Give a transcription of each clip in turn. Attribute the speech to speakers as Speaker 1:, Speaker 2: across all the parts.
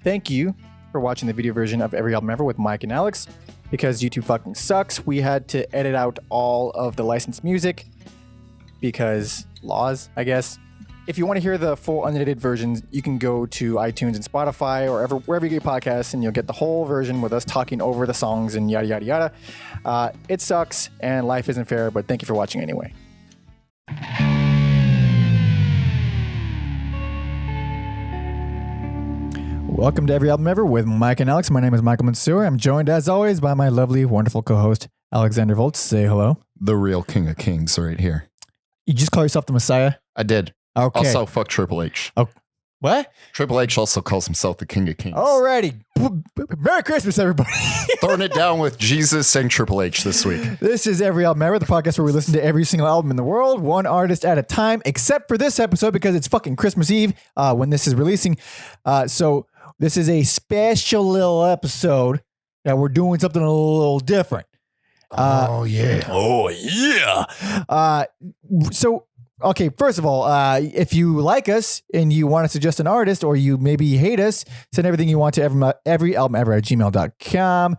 Speaker 1: thank you for watching the video version of Every Album Ever with Mike and Alex. Because YouTube fucking sucks, we had to edit out all of the licensed music because laws, I guess. If you want to hear the full unedited versions, you can go to iTunes and Spotify or wherever you get podcasts, and you'll get the whole version with us talking over the songs and yada, yada, yada. It sucks, and life isn't fair, but thank you for watching anyway. Welcome to Every Album Ever with Mike and Alex. My name is Michael Mansour. I'm joined, as always, by my lovely, wonderful co-host, Alexander Volts. Say hello.
Speaker 2: The real king of kings right here.
Speaker 1: You just call yourself the Messiah?
Speaker 2: I did.
Speaker 1: Okay.
Speaker 2: Also, fuck Triple H.
Speaker 1: Oh, what?
Speaker 2: Triple H also calls himself the king of kings.
Speaker 1: Alrighty. Merry Christmas, everybody.
Speaker 2: Throwing it down with Jesus and Triple H this week.
Speaker 1: This is Every Album Ever, the podcast where we listen to every single album in the world, one artist at a time, except for this episode because it's fucking Christmas Eve when this is releasing. So this is a special little episode that we're doing something a little different.
Speaker 2: Oh, yeah.
Speaker 1: Oh, yeah. Okay, first of all, if you like us and you want to suggest an artist or you maybe hate us, send everything you want to everyalbumever@gmail.com.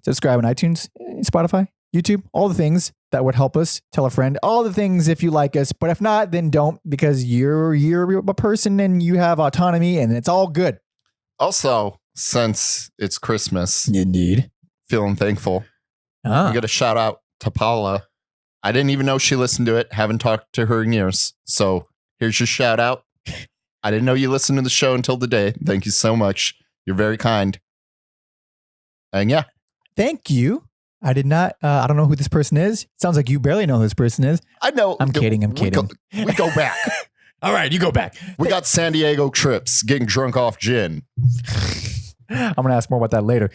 Speaker 1: Subscribe on iTunes, Spotify, YouTube, all the things that would help us. Tell a friend, all the things if you like us. But if not, then don't, because you're a person and you have autonomy and it's all good.
Speaker 2: Also, since it's Christmas,
Speaker 1: Indeed.
Speaker 2: feeling thankful. I got a shout out to Paula. I didn't even know she listened to it. Haven't talked to her in years. So here's your shout out. I didn't know you listened to the show until today. Thank you so much. You're very kind. And yeah.
Speaker 1: Thank you. I did not. I don't know who this person is. Sounds like you barely know who this person is.
Speaker 2: I know.
Speaker 1: I'm kidding.
Speaker 2: We go back.
Speaker 1: All right, you go back.
Speaker 2: We got San Diego trips, getting drunk off gin.
Speaker 1: I'm going to ask more about that later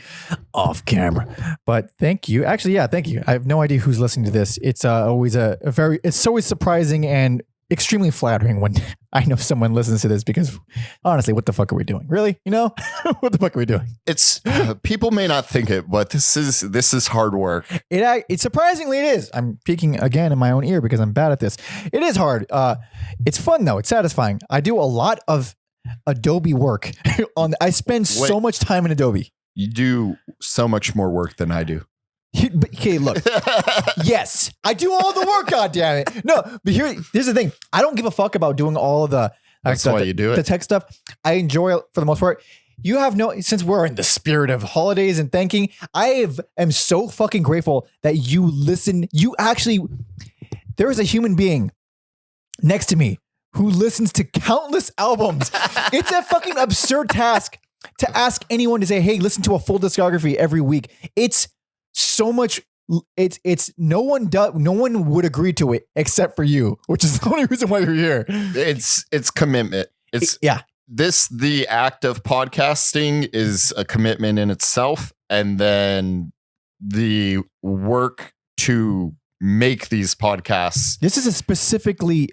Speaker 1: off camera. But thank you. Actually, yeah, thank you. I have no idea who's listening to this. It's always it's always surprising and extremely flattering when I know someone listens to this, because honestly, what the fuck are we doing? Really? You know, what the fuck are we doing?
Speaker 2: It's people may not think it, but this is hard work.
Speaker 1: It surprisingly it is. I'm peeking again in my own ear because I'm bad at this. It is hard. It's fun though. It's satisfying. I do a lot of Adobe work I spend so much time in Adobe.
Speaker 2: You do so much more work than I do.
Speaker 1: Okay, look. Yes, I do all the work. God damn it! No, but here's the thing. I don't give a fuck about doing all of the.
Speaker 2: That's why you do it.
Speaker 1: The tech stuff. I enjoy it for the most part. You have since we're in the spirit of holidays and thanking, am so fucking grateful that you listen. There is a human being next to me who listens to countless albums. It's a fucking absurd task to ask anyone to say, hey, listen to a full discography every week. It's so much. It's no one would agree to it except for you, which is the only reason why you're here.
Speaker 2: It's commitment. The act of podcasting is a commitment in itself. And then the work to make these podcasts.
Speaker 1: This is a specifically,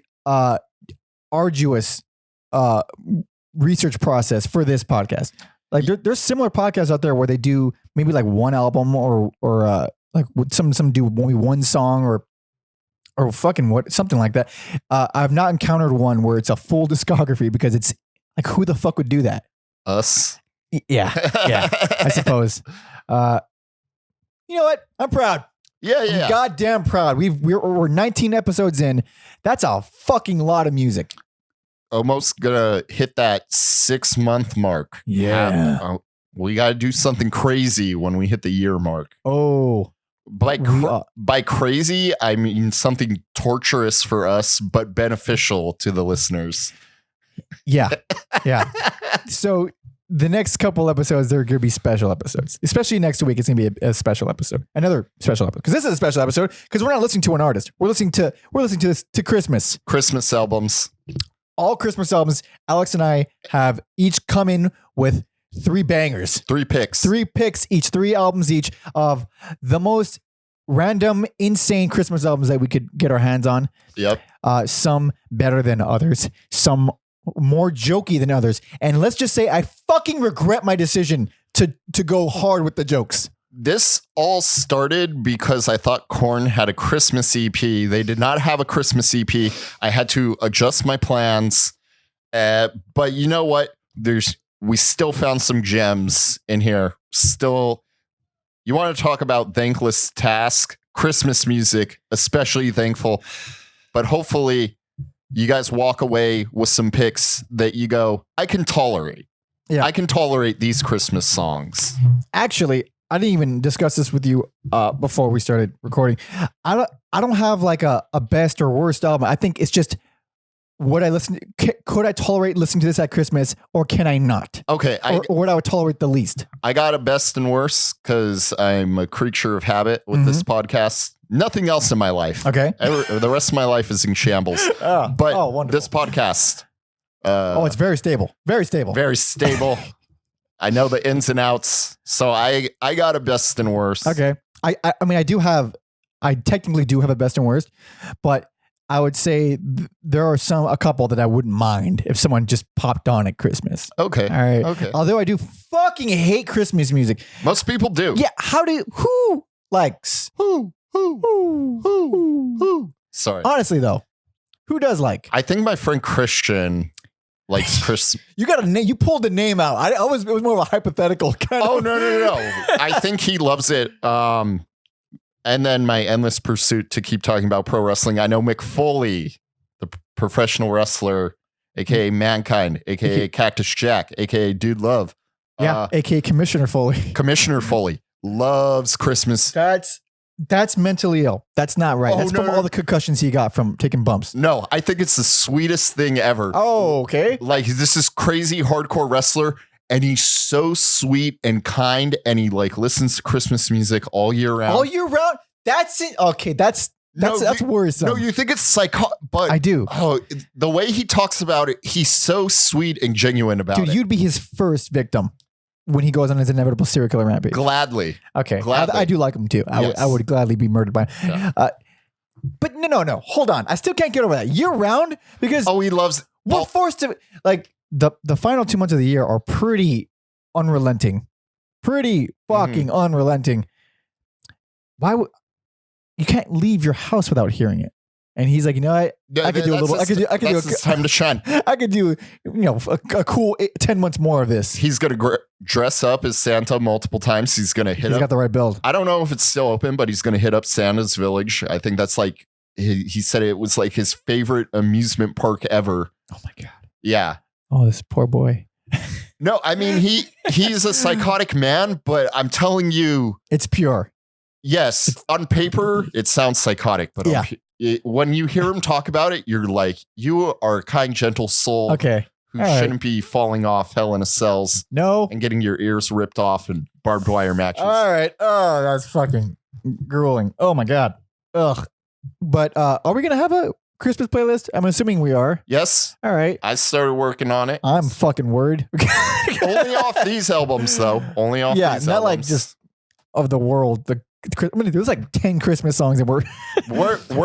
Speaker 1: arduous research process for this podcast. Like there's similar podcasts out there where they do maybe like one album or like some do only one song or fucking something like that. I've not encountered one where it's a full discography, because it's like, who the fuck would do that?
Speaker 2: Us.
Speaker 1: Yeah, I suppose. You know what? I'm proud.
Speaker 2: Yeah.
Speaker 1: I'm goddamn proud. We're 19 episodes in. That's a fucking lot of music.
Speaker 2: Almost gonna hit that 6-month mark.
Speaker 1: Yeah.
Speaker 2: We got to do something crazy when we hit the year mark.
Speaker 1: Oh.
Speaker 2: By crazy, I mean something torturous for us, but beneficial to the listeners.
Speaker 1: Yeah. So the next couple episodes, they're going to be special episodes. Especially next week, it's going to be a special episode. Another special episode. Because this is a special episode, because we're not listening to an artist. We're listening to this to Christmas.
Speaker 2: Christmas albums.
Speaker 1: All Christmas albums. Alex and I have each come in with 3 bangers.
Speaker 2: 3 picks.
Speaker 1: 3 picks each. 3 albums each of the most random, insane Christmas albums that we could get our hands on.
Speaker 2: Yep.
Speaker 1: Some better than others. Some more jokey than others. And let's just say I fucking regret my decision to go hard with the jokes.
Speaker 2: This all started because I thought Korn had a Christmas EP. They did not have a Christmas EP. I had to adjust my plans. But you know what? we still found some gems in here. Still, you want to talk about thankless task, Christmas music, especially thankful. But hopefully you guys walk away with some picks that you go, I can tolerate.
Speaker 1: Yeah.
Speaker 2: I can tolerate these Christmas songs.
Speaker 1: Actually, I didn't even discuss this with you before we started recording. I don't have like a best or worst album. I think it's just would I listen? Could I tolerate listening to this at Christmas, or can I not?
Speaker 2: Okay,
Speaker 1: or would I tolerate the least?
Speaker 2: I got a best and worst because I'm a creature of habit with this podcast. Nothing else in my life.
Speaker 1: Okay,
Speaker 2: the rest of my life is in shambles. But this podcast,
Speaker 1: it's very stable, very stable,
Speaker 2: very stable. I know the ins and outs, so I got a best and worst.
Speaker 1: Okay, I mean I technically do have a best and worst, but I would say there are a couple that I wouldn't mind if someone just popped on at Christmas.
Speaker 2: Okay.
Speaker 1: All right.
Speaker 2: Okay.
Speaker 1: Although I do fucking hate Christmas music.
Speaker 2: Most people do.
Speaker 1: Yeah. Who likes?
Speaker 2: Who? Sorry.
Speaker 1: Honestly, though, who does like?
Speaker 2: I think my friend Christian likes Chris.
Speaker 1: You got a name. You pulled the name out. It was more of a hypothetical kind of.
Speaker 2: Oh, no. I think he loves it. And then my endless pursuit to keep talking about pro wrestling. I know Mick Foley, the professional wrestler, aka Mankind, aka Cactus Jack, aka Dude Love.
Speaker 1: Yeah, aka Commissioner Foley.
Speaker 2: Commissioner Foley loves Christmas.
Speaker 1: That's mentally ill. That's not right. That's from all the concussions he got from taking bumps.
Speaker 2: No, I think it's the sweetest thing ever.
Speaker 1: Oh, okay.
Speaker 2: Like, this is crazy hardcore wrestler. And he's so sweet and kind, and he like listens to Christmas music all year round.
Speaker 1: All year round? That's it. Okay, that's worrisome.
Speaker 2: No, you think it's but
Speaker 1: I do.
Speaker 2: Oh, the way he talks about it, he's so sweet and genuine about it.
Speaker 1: Dude, you'd be his first victim when he goes on his inevitable serial killer rampage.
Speaker 2: Gladly.
Speaker 1: Okay,
Speaker 2: Gladly.
Speaker 1: I do like him too.
Speaker 2: Yes.
Speaker 1: I would gladly be murdered by him.
Speaker 2: Yeah.
Speaker 1: But no. Hold on. I still can't get over that. Year round? Because
Speaker 2: he loves.
Speaker 1: We're forced to like. The final 2 months of the year are pretty unrelenting, pretty fucking unrelenting. Why would you can't leave your house without hearing it? And he's like, I could do a little. I could do.
Speaker 2: It's time to shine.
Speaker 1: I could do, a cool 10 months more of this.
Speaker 2: He's gonna dress up as Santa multiple times. He's gonna hit.
Speaker 1: He's got the right build.
Speaker 2: I don't know if it's still open, but he's gonna hit up Santa's Village. I think that's like he said it was like his favorite amusement park ever.
Speaker 1: Oh my god.
Speaker 2: Yeah.
Speaker 1: Oh, this poor boy.
Speaker 2: No, I mean he's a psychotic man, but I'm telling you,
Speaker 1: it's pure.
Speaker 2: Yes, on paper it sounds psychotic, but when you hear him talk about it, you're like, you are a kind, gentle soul.
Speaker 1: Okay,
Speaker 2: who shouldn't be falling off Hell in a Cells.
Speaker 1: No,
Speaker 2: and getting your ears ripped off and barbed wire matches.
Speaker 1: All right. Oh, that's fucking grueling. Oh my god. Ugh. But are we gonna have a Christmas playlist? I'm assuming we are.
Speaker 2: Yes.
Speaker 1: All right.
Speaker 2: I started working on it.
Speaker 1: I'm fucking worried.
Speaker 2: Only off these albums, though. Only off these albums.
Speaker 1: Not like just of the world. There's like 10 Christmas songs and we're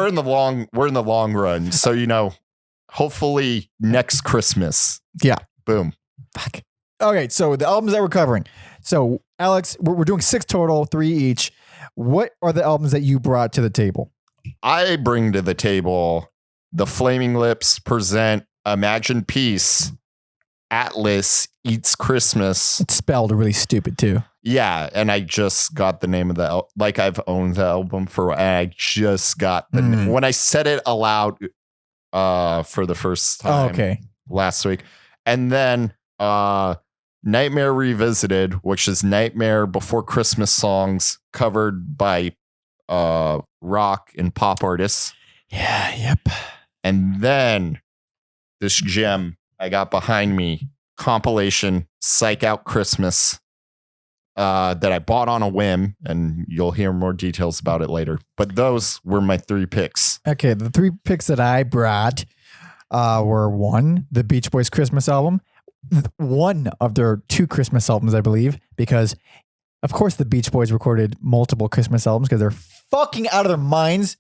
Speaker 2: in the long run. So hopefully next Christmas.
Speaker 1: Yeah.
Speaker 2: Boom.
Speaker 1: Fuck. Okay, so the albums that we're covering. So Alex, we're doing 6 total, 3 each. What are the albums that you brought to the table?
Speaker 2: I bring to the table The Flaming Lips present Imagine Peise, Atlas Eats Christmas.
Speaker 1: It's spelled really stupid too.
Speaker 2: Yeah, and I just got the name of the I've owned the album for. I just got the name. When I said it aloud for the first time last week, and then Nightmare Revisited, which is Nightmare Before Christmas songs covered by rock and pop artists.
Speaker 1: Yeah, yep.
Speaker 2: And then this gem I got behind me, compilation Psych-Out Christmas, that I bought on a whim, and you'll hear more details about it later. But those were my 3 picks.
Speaker 1: Okay, the 3 picks that I brought were 1, the Beach Boys Christmas album, one of their 2 Christmas albums, I believe, because of course the Beach Boys recorded multiple Christmas albums because they're fucking out of their minds.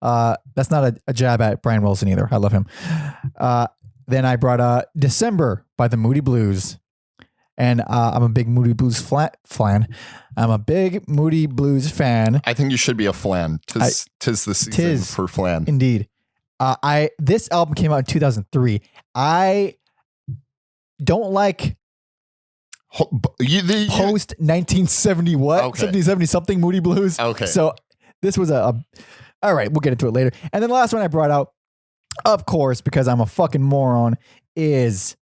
Speaker 1: That's not a jab at Brian Wilson either. I love him. Then I brought December by the Moody Blues. And I'm a big Moody Blues flan. I'm a big Moody Blues fan.
Speaker 2: I think you should be a flan. Tis the season for flan.
Speaker 1: Indeed. This album came out in 2003. I don't like Post 1970 what?
Speaker 2: Okay.
Speaker 1: 70 something Moody Blues.
Speaker 2: Okay.
Speaker 1: So this was all right, we'll get into it later. And then the last one I brought out, of course, because I'm a fucking moron, is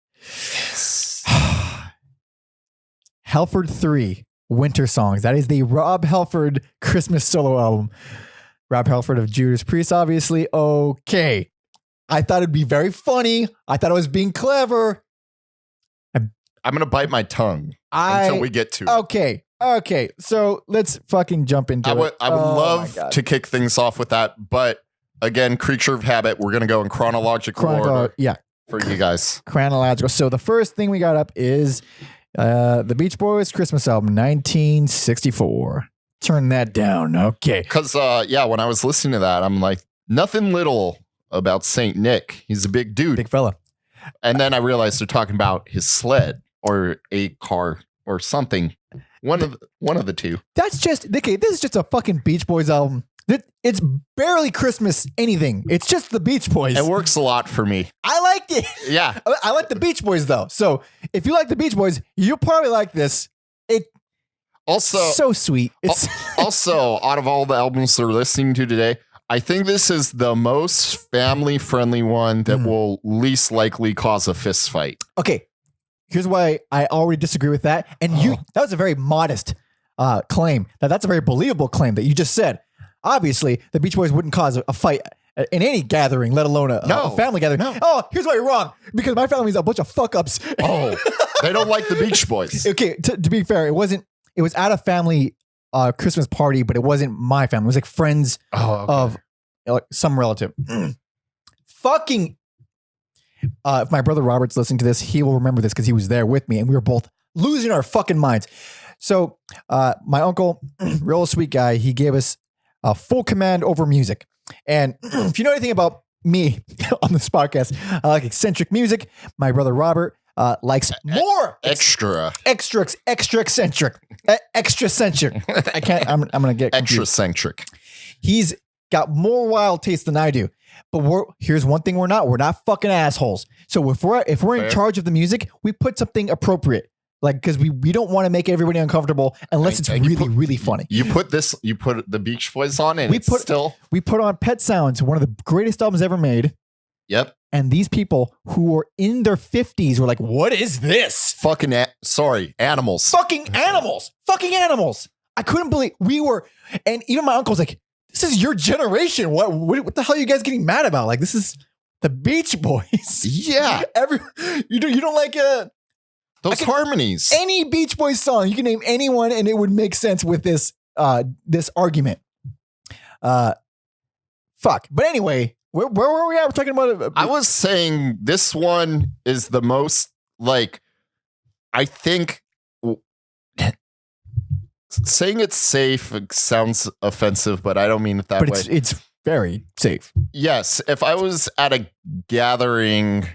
Speaker 1: Halford 3 Winter Songs. That is the Rob Halford Christmas solo album. Rob Halford of Judas Priest, obviously. Okay. I thought it'd be very funny. I thought it was being clever.
Speaker 2: I'm going to bite my tongue until we get to it.
Speaker 1: Okay. So let's fucking jump into it.
Speaker 2: I would love to kick things off with that. But again, creature of habit, we're going to go in chronological order for you guys.
Speaker 1: Chronological. So the first thing we got up is the Beach Boys Christmas album, 1964. Turn that down. Okay.
Speaker 2: Because, when I was listening to that, I'm like, nothing little about Saint Nick. He's a big dude.
Speaker 1: Big fella.
Speaker 2: And then I realized they're talking about his sled or a car or something. One of the two.
Speaker 1: That's just, okay, this is just a fucking Beach Boys album. It's barely Christmas anything. It's just the Beach Boys.
Speaker 2: It works a lot for me.
Speaker 1: I liked it.
Speaker 2: Yeah.
Speaker 1: I like the Beach Boys though. So if you like the Beach Boys, you'll probably like this.
Speaker 2: Also,
Speaker 1: so sweet. It's
Speaker 2: also, out of all the albums they're listening to today, I think this is the most family-friendly one that will least likely cause a fist fight.
Speaker 1: Okay. Here's why I already disagree with that. And that was a very modest claim. Now, that's a very believable claim that you just said. Obviously, the Beach Boys wouldn't cause a fight in any gathering, let alone a family gathering.
Speaker 2: No.
Speaker 1: Oh, here's why you're wrong. Because my family's a bunch of fuck-ups.
Speaker 2: Oh, they don't like the Beach Boys.
Speaker 1: Okay, to be fair, it was at a family Christmas party, but it wasn't my family. It was like friends of some relative. Fucking. If my brother Robert's listening to this, he will remember this because he was there with me and we were both losing our fucking minds. So my uncle, real sweet guy, he gave us a full command over music. And if you know anything about me on this podcast, I like eccentric music. My brother Robert likes more
Speaker 2: extra
Speaker 1: eccentric. I can't. I'm gonna get confused.
Speaker 2: Extracentric.
Speaker 1: He's got more wild taste than I do. But here's one thing we're not fucking assholes. So if we're in charge of the music, we put something appropriate. Like, because we don't want to make everybody uncomfortable unless it's really funny.
Speaker 2: You put the Beach Boys on and we
Speaker 1: put on Pet Sounds, one of the greatest albums ever made.
Speaker 2: Yep.
Speaker 1: And these people who were in their 50s were like, what is this?
Speaker 2: Animals.
Speaker 1: Fucking animals. I couldn't believe and even my uncle's like, this is your generation. What the hell are you guys getting mad about? Like, this is the Beach Boys.
Speaker 2: Yeah.
Speaker 1: You don't like
Speaker 2: those harmonies.
Speaker 1: Any Beach Boys song, you can name anyone and it would make sense with this argument. Fuck. But anyway, where were we at? We're talking about
Speaker 2: I was saying this one is the most, like, I think saying it's safe sounds offensive, but I don't mean it that way.
Speaker 1: But it's very safe.
Speaker 2: Yes. If I was at a gathering,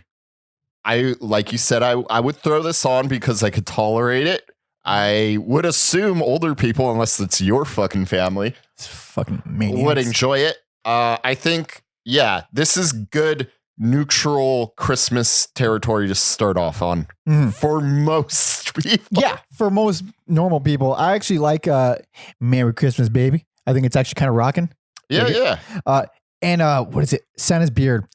Speaker 2: like you said, I would throw this on because I could tolerate it. I would assume older people, unless it's your fucking family,
Speaker 1: it's fucking maniacs,
Speaker 2: would enjoy it. I think, this is good neutral Christmas territory to start off on for most people. Yeah,
Speaker 1: for most normal people. I actually like Merry Christmas, Baby. I think it's actually kind of rocking.
Speaker 2: Yeah.
Speaker 1: What is it? Santa's Beard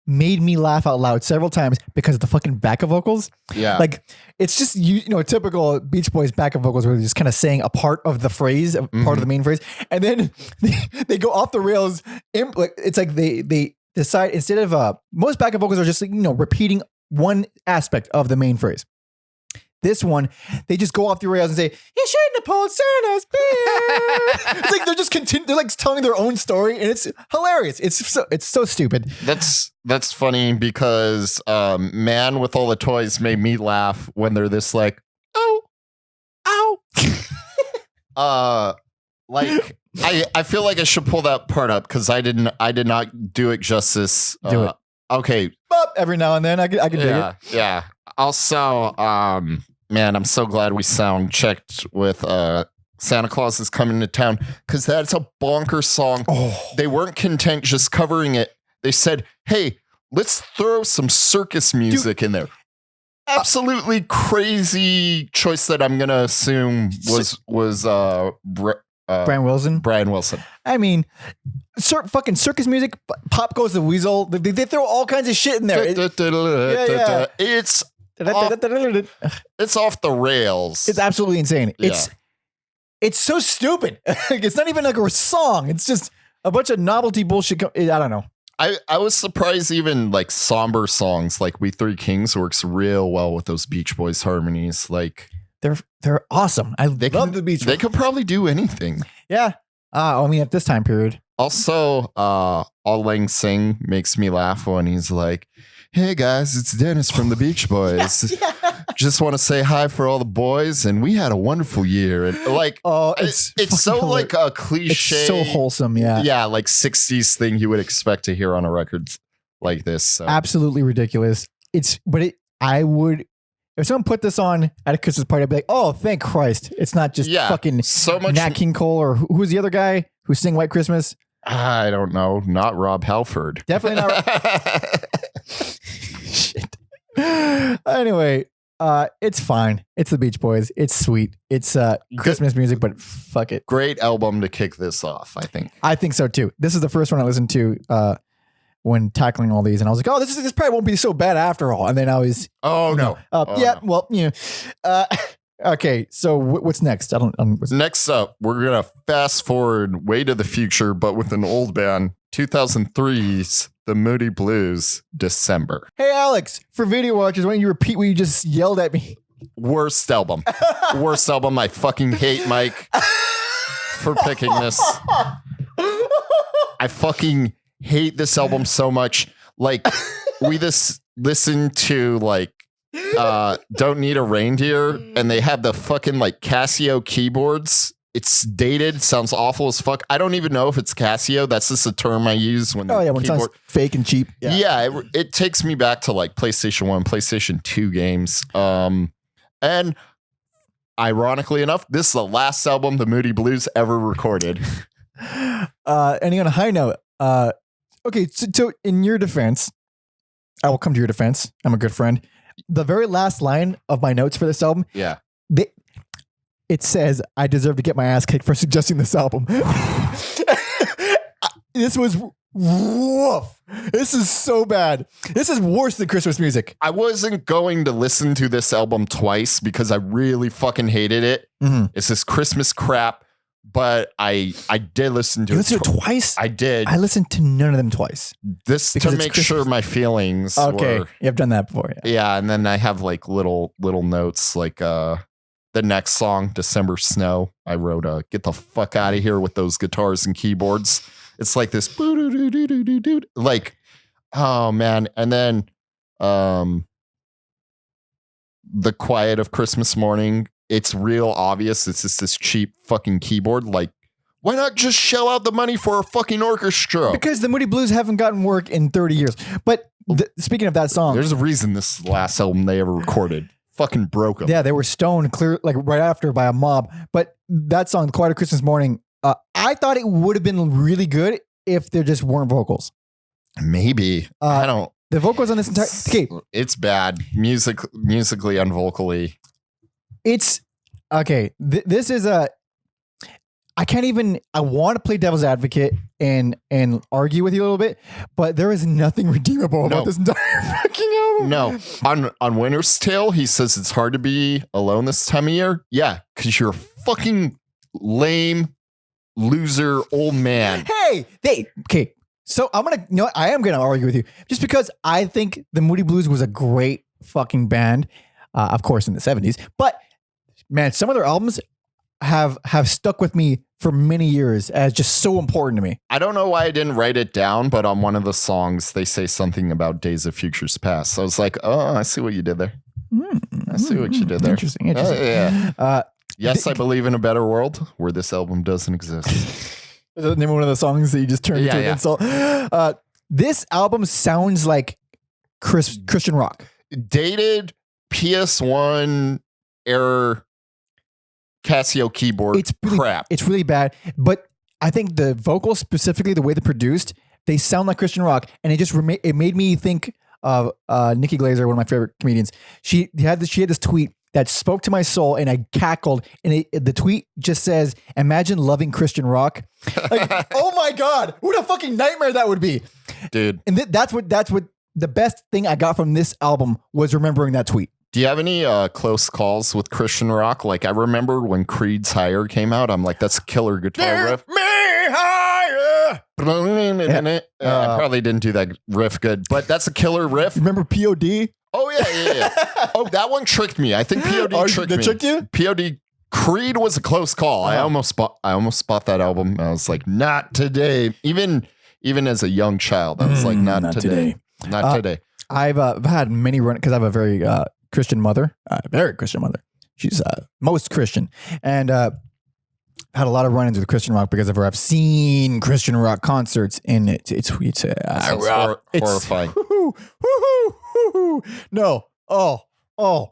Speaker 1: made me laugh out loud several times because of the fucking backup vocals.
Speaker 2: Yeah.
Speaker 1: Like, it's just, typical Beach Boys backup vocals where they're just kind of saying a part of the phrase, part of the main phrase. And then they go off the rails. It's like they decide, instead of, most backup vocals are just like, repeating one aspect of the main phrase. This one, they just go off the rails and say, "You shouldn't have pulled Santa's beard." It's like they're just they're like telling their own story, and it's hilarious. It's so stupid.
Speaker 2: That's funny because Man with All the Toys made me laugh when they're this like, ow. Like I feel like I should pull that part up because I did not do it justice.
Speaker 1: Do it.
Speaker 2: Okay.
Speaker 1: But every now and then I can dig it.
Speaker 2: Yeah. Also, man, I'm so glad we sound checked with Santa Claus is Coming to Town because that's a bonker song.
Speaker 1: Oh.
Speaker 2: They weren't content just covering it. They said, hey, let's throw some circus music in there. absolutely crazy choice that I'm gonna assume was
Speaker 1: Brian Wilson.
Speaker 2: Brian Wilson.
Speaker 1: I mean, fucking circus music. Pop Goes the Weasel. They throw all kinds of shit in there.
Speaker 2: It's off the rails.
Speaker 1: It's absolutely insane.
Speaker 2: Yeah.
Speaker 1: It's so stupid. It's not even like a song. It's just a bunch of novelty bullshit. I don't know.
Speaker 2: I was surprised even like somber songs like We Three Kings works real well with those Beach Boys harmonies. Like
Speaker 1: they're awesome. They love the Beach Boys.
Speaker 2: They could probably do anything.
Speaker 1: Yeah. I mean, at this time period.
Speaker 2: Also, All Lang Sing makes me laugh when he's like, "Hey guys, it's Dennis from the Beach Boys. Just want to say hi for all the boys, and we had a wonderful year." And like, it's so like a cliche,
Speaker 1: it's so wholesome, yeah,
Speaker 2: like 60s thing you would expect to hear on a record like this. So.
Speaker 1: Absolutely ridiculous. I would. If someone put this on at a Christmas party, I'd be like, "Oh, thank Christ! It's not just fucking
Speaker 2: so much
Speaker 1: Nat King Cole or who's the other guy who sang White Christmas."
Speaker 2: I don't know. Not Rob Halford.
Speaker 1: Definitely not. Shit. Anyway, it's fine. It's the Beach Boys. It's sweet. It's Christmas music, but fuck it.
Speaker 2: Great album to kick this off, I think.
Speaker 1: I think so too. This is the first one I listened to when tackling all these, and I was like, "Oh, this probably won't be so bad after all." And then I was,
Speaker 2: no.
Speaker 1: Well, you know. Okay, so what's next?
Speaker 2: Next up, we're gonna fast forward way to the future, but with an old band, 2003's The Moody Blues, December.
Speaker 1: Hey, Alex, for video watchers, why don't you repeat what you just yelled at me?
Speaker 2: Worst album. Worst album. I fucking hate Mike for picking this. I fucking hate this album so much. Like, we just listened to like Don't Need a Reindeer, and they have the fucking like Casio keyboards. It's dated, sounds awful as fuck. I don't even know if it's Casio. That's just a term I use when
Speaker 1: when it sounds fake and cheap.
Speaker 2: Yeah, it takes me back to like PlayStation 1, PlayStation 2 games. And ironically enough, this is the last album the Moody Blues ever recorded.
Speaker 1: And on a high note, okay, so in your defense, I will come to your defense. I'm a good friend. The very last line of my notes for this album, it says, "I deserve to get my ass kicked for suggesting this album." This was woof. This is so bad. This is worse than Christmas music.
Speaker 2: I wasn't going to listen to this album twice because I really fucking hated it. Mm-hmm. It's this Christmas crap, but I did listen to it.
Speaker 1: You listened to it twice?
Speaker 2: I did.
Speaker 1: I listened to none of them twice.
Speaker 2: This because to make sure my feelings
Speaker 1: okay.
Speaker 2: were...
Speaker 1: You've done that before.
Speaker 2: Yeah, and then I have like little notes like the next song, December Snow. I wrote "Get the fuck out of here with those guitars and keyboards." It's like this like, oh man. And then The Quiet of Christmas Morning. It's real obvious. It's just this cheap fucking keyboard. Like, why not just shell out the money for a fucking orchestra?
Speaker 1: Because the Moody Blues haven't gotten work in 30 years. But speaking of that song,
Speaker 2: there's a reason this is the last album they ever recorded. Fucking broke them.
Speaker 1: Yeah, they were stoned clear like right after by a mob. But that song, The Quiet of Christmas Morning, I thought it would have been really good if there just weren't vocals.
Speaker 2: Maybe. I don't.
Speaker 1: The vocals on this entire... Okay.
Speaker 2: It's bad. Musically and vocally.
Speaker 1: It's... Okay. This is a... I can't even... I want to play devil's advocate and argue with you a little bit, but there is nothing redeemable about this entire fucking album.
Speaker 2: No. On Winter's Tale, he says it's hard to be alone this time of year. Yeah, because you're a fucking lame... loser old man.
Speaker 1: Hey, okay. So I am gonna argue with you just because I think the Moody Blues was a great fucking band, of course in the 70s. But man, some of their albums have stuck with me for many years as just so important to me.
Speaker 2: I don't know why I didn't write it down, but on one of the songs they say something about Days of Futures Past. So I was like, oh, I see what you did there. I see what you did there.
Speaker 1: Interesting.
Speaker 2: Yeah. Yes, I believe in a better world where this album doesn't exist.
Speaker 1: Is that the name of one of the songs that you just turned into an insult? This album sounds like Christian rock.
Speaker 2: Dated PS1 era Casio keyboard crap.
Speaker 1: It's really bad. But I think the vocals, specifically the way they're produced, they sound like Christian rock. And it made me think of Nikki Glaser, one of my favorite comedians. She had this tweet that spoke to my soul, and I cackled. And the tweet just says, "Imagine loving Christian rock." Like, oh my God, what a fucking nightmare that would be,
Speaker 2: dude.
Speaker 1: And that's what the best thing I got from this album was remembering that tweet.
Speaker 2: Do you have any close calls with Christian rock? Like, I remember when Creed's Higher came out, I'm like, that's a killer guitar riff.
Speaker 1: Me higher.
Speaker 2: I probably didn't do that riff good, but that's a killer riff.
Speaker 1: Remember POD?
Speaker 2: Oh, yeah. Oh, that one tricked me. I think POD tricked me.
Speaker 1: Tricked you?
Speaker 2: POD Creed was a close call. I almost bought that album. I was like, not today. Even as a young child, I was like, not today. Not today.
Speaker 1: I've had many run because I have a very Christian mother, very Christian mother. She's most Christian, and had a lot of run-ins with Christian rock because of her. I've seen Christian rock concerts, and it's
Speaker 2: horrifying.
Speaker 1: No,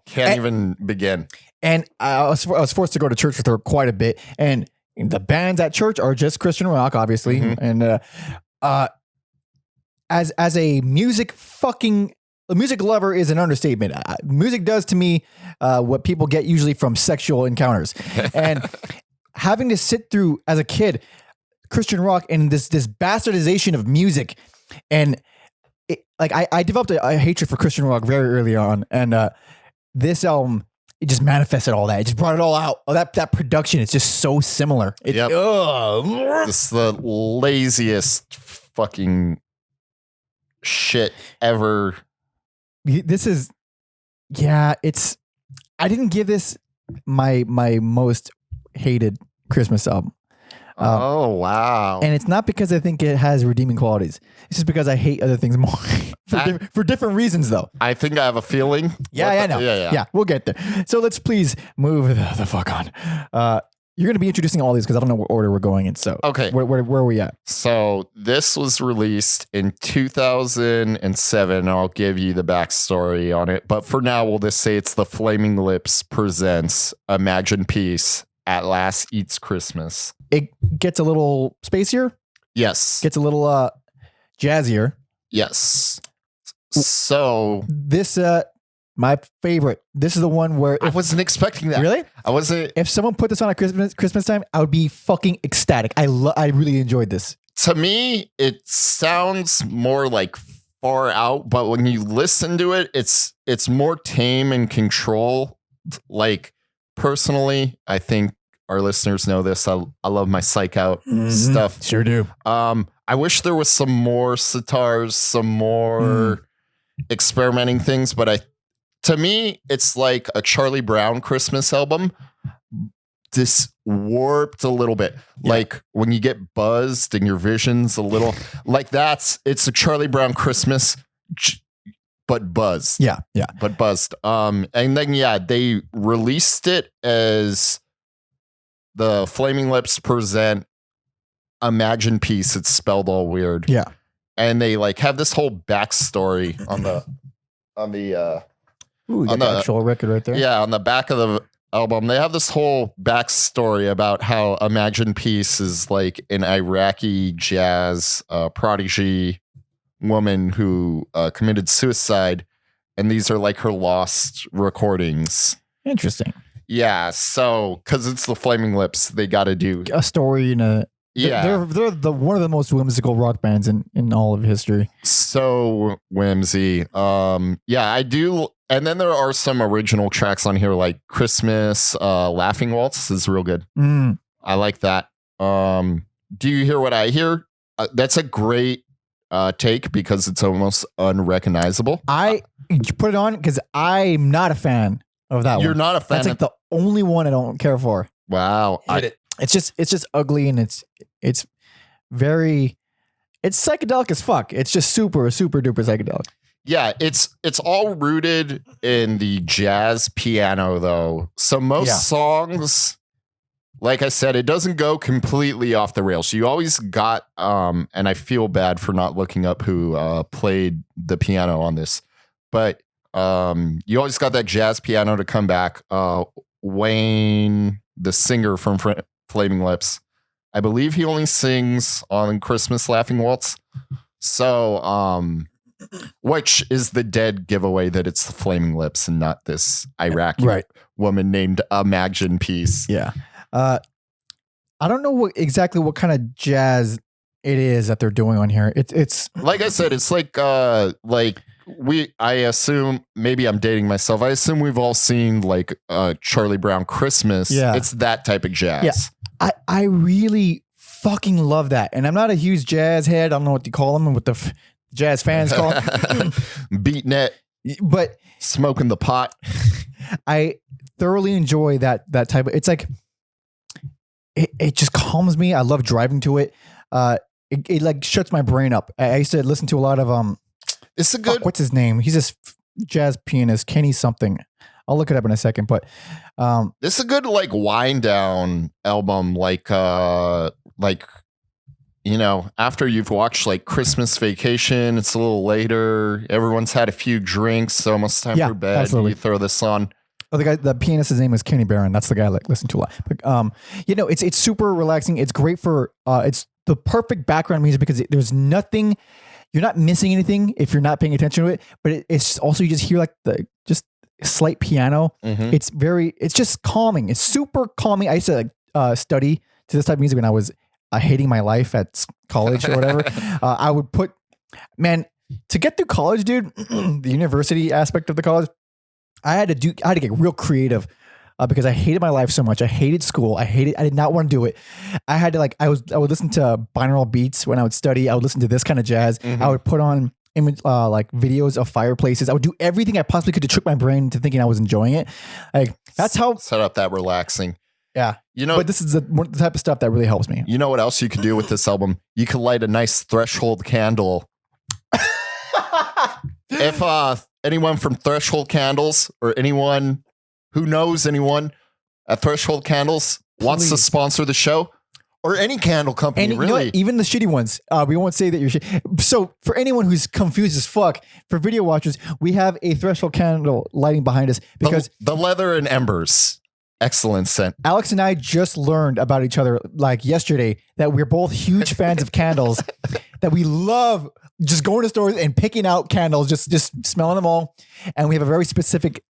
Speaker 2: can't even begin.
Speaker 1: And I was forced to go to church with her quite a bit, and the bands at church are just Christian rock, obviously, and as a music lover is an understatement. Music does to me what people get usually from sexual encounters, and having to sit through as a kid Christian rock and this bastardization of music, and I developed a hatred for Christian rock very early on, and this album, it just manifested all that. It just brought it all out. Oh, that production, it's just so similar. It's
Speaker 2: the laziest fucking shit ever.
Speaker 1: This is, it's, I didn't give this my most hated Christmas album.
Speaker 2: Oh, wow.
Speaker 1: And it's not because I think it has redeeming qualities. It's just because I hate other things more for different reasons, though.
Speaker 2: I think I have a feeling.
Speaker 1: Yeah, we'll get there. So let's please move the fuck on. You're going to be introducing all these because I don't know what order we're going in. So
Speaker 2: okay,
Speaker 1: where are we at?
Speaker 2: So this was released in 2007. I'll give you the backstory on it, but for now, we'll just say it's the Flaming Lips presents Imagine Peace at Last Eets Christmas.
Speaker 1: It gets a little spacier.
Speaker 2: Yes.
Speaker 1: Gets a little jazzier.
Speaker 2: Yes. So
Speaker 1: this my favorite. This is the one where
Speaker 2: I wasn't expecting that.
Speaker 1: Really?
Speaker 2: I wasn't.
Speaker 1: If someone put this on at Christmas time, I would be fucking ecstatic. I really enjoyed this.
Speaker 2: To me, it sounds more like Far Out, but when you listen to it, it's more tame and control. Like, personally, I think our listeners know this. I love my Psych-Out stuff.
Speaker 1: Sure do.
Speaker 2: I wish there was some more sitars, some more experimenting things, but to me, it's like a Charlie Brown Christmas album, just warped a little bit. Yeah. Like when you get buzzed and your vision's a little like it's a Charlie Brown Christmas, but buzzed.
Speaker 1: Yeah.
Speaker 2: But buzzed. And then, they released it as the Flaming Lips present Imagine Peace. It's spelled all weird.
Speaker 1: Yeah.
Speaker 2: And they have this whole backstory on the
Speaker 1: actual record right there.
Speaker 2: Yeah, on the back of the album, they have this whole backstory about how Imagine Peace is like an Iraqi jazz prodigy woman who committed suicide, and these are like her lost recordings.
Speaker 1: Interesting.
Speaker 2: Yeah, so because it's the Flaming Lips, they got to do
Speaker 1: a story in a.
Speaker 2: Yeah,
Speaker 1: they're one of the most whimsical rock bands in all of history.
Speaker 2: So whimsy. I do. And then there are some original tracks on here, like Christmas Laughing Waltz is real good. I like that. Do you hear what I hear? That's a great take because it's almost unrecognizable.
Speaker 1: You put it on because I'm not a fan of that one.
Speaker 2: You're not a fan.
Speaker 1: That's like the only one I don't care for.
Speaker 2: Wow.
Speaker 1: It's just ugly, and it's psychedelic as fuck. It's just super duper psychedelic.
Speaker 2: Yeah, it's all rooted in the jazz piano though. So most songs, like I said, it doesn't go completely off the rails. You always got and I feel bad for not looking up who played the piano on this, but you always got that jazz piano to come back. Wayne, the singer from Flaming Lips, I believe he only sings on Christmas Laughing Waltz. So Which is the dead giveaway that it's the Flaming Lips and not this Iraqi woman named Imagene Peise.
Speaker 1: Yeah. I don't know exactly what kind of jazz it is that they're doing on here. It's
Speaker 2: like I said, it's like I assume, maybe I'm dating myself. I assume we've all seen like Charlie Brown Christmas.
Speaker 1: Yeah.
Speaker 2: It's that type of jazz.
Speaker 1: Yeah. I really fucking love that. And I'm not a huge jazz head. I don't know what you call them and what the jazz fans call them.
Speaker 2: Beatnik.
Speaker 1: But
Speaker 2: smoking the pot.
Speaker 1: I thoroughly enjoy that type of, it's like, it just calms me. I love driving to it. It like shuts my brain up. I used to listen to a lot of,
Speaker 2: it's a good,
Speaker 1: what's his name? He's this jazz pianist, Kenny something. I'll look it up in a second, but
Speaker 2: this is a good like wind down album, like you know, after you've watched like Christmas Vacation, it's a little later, everyone's had a few drinks, it's almost time for bed.
Speaker 1: Absolutely.
Speaker 2: You throw this on.
Speaker 1: Oh, the pianist's name is Kenny Barron. That's the guy I like listen to a lot. But you know, it's super relaxing. It's great for it's the perfect background music because there's nothing. You're not missing anything if you're not paying attention to it. But it's also, you just hear like the just slight piano.
Speaker 2: Mm-hmm.
Speaker 1: It's just calming. It's super calming. I used to study to this type of music when I was hating my life at college or whatever. I would put, man, to get through college, dude, the university aspect of the college, I had to get real creative because I hated my life so much. I hated school. I did not want to do it. I had to I would listen to binaural beats when I would study. I would listen to this kind of jazz.
Speaker 2: Mm-hmm.
Speaker 1: I would put on like videos of fireplaces. I would do everything I possibly could to trick my brain into thinking I was enjoying it. Like that's how
Speaker 2: set up that relaxing.
Speaker 1: Yeah.
Speaker 2: You know,
Speaker 1: but this is the type of stuff that really helps me.
Speaker 2: You know what else you can do with this album? You can light a nice Threshold candle. If anyone from Threshold Candles or anyone who knows anyone at Threshold Candles wants to sponsor the show, or any candle company, really.
Speaker 1: You know what? Even the shitty ones. We won't say that you're shitty. So for anyone who's confused as fuck, for video watchers, we have a Threshold candle lighting behind us because
Speaker 2: the leather and embers. Excellent scent.
Speaker 1: Alex and I just learned about each other like yesterday that we're both huge fans of candles, that we love just going to stores and picking out candles, just smelling them all. And we have a very specific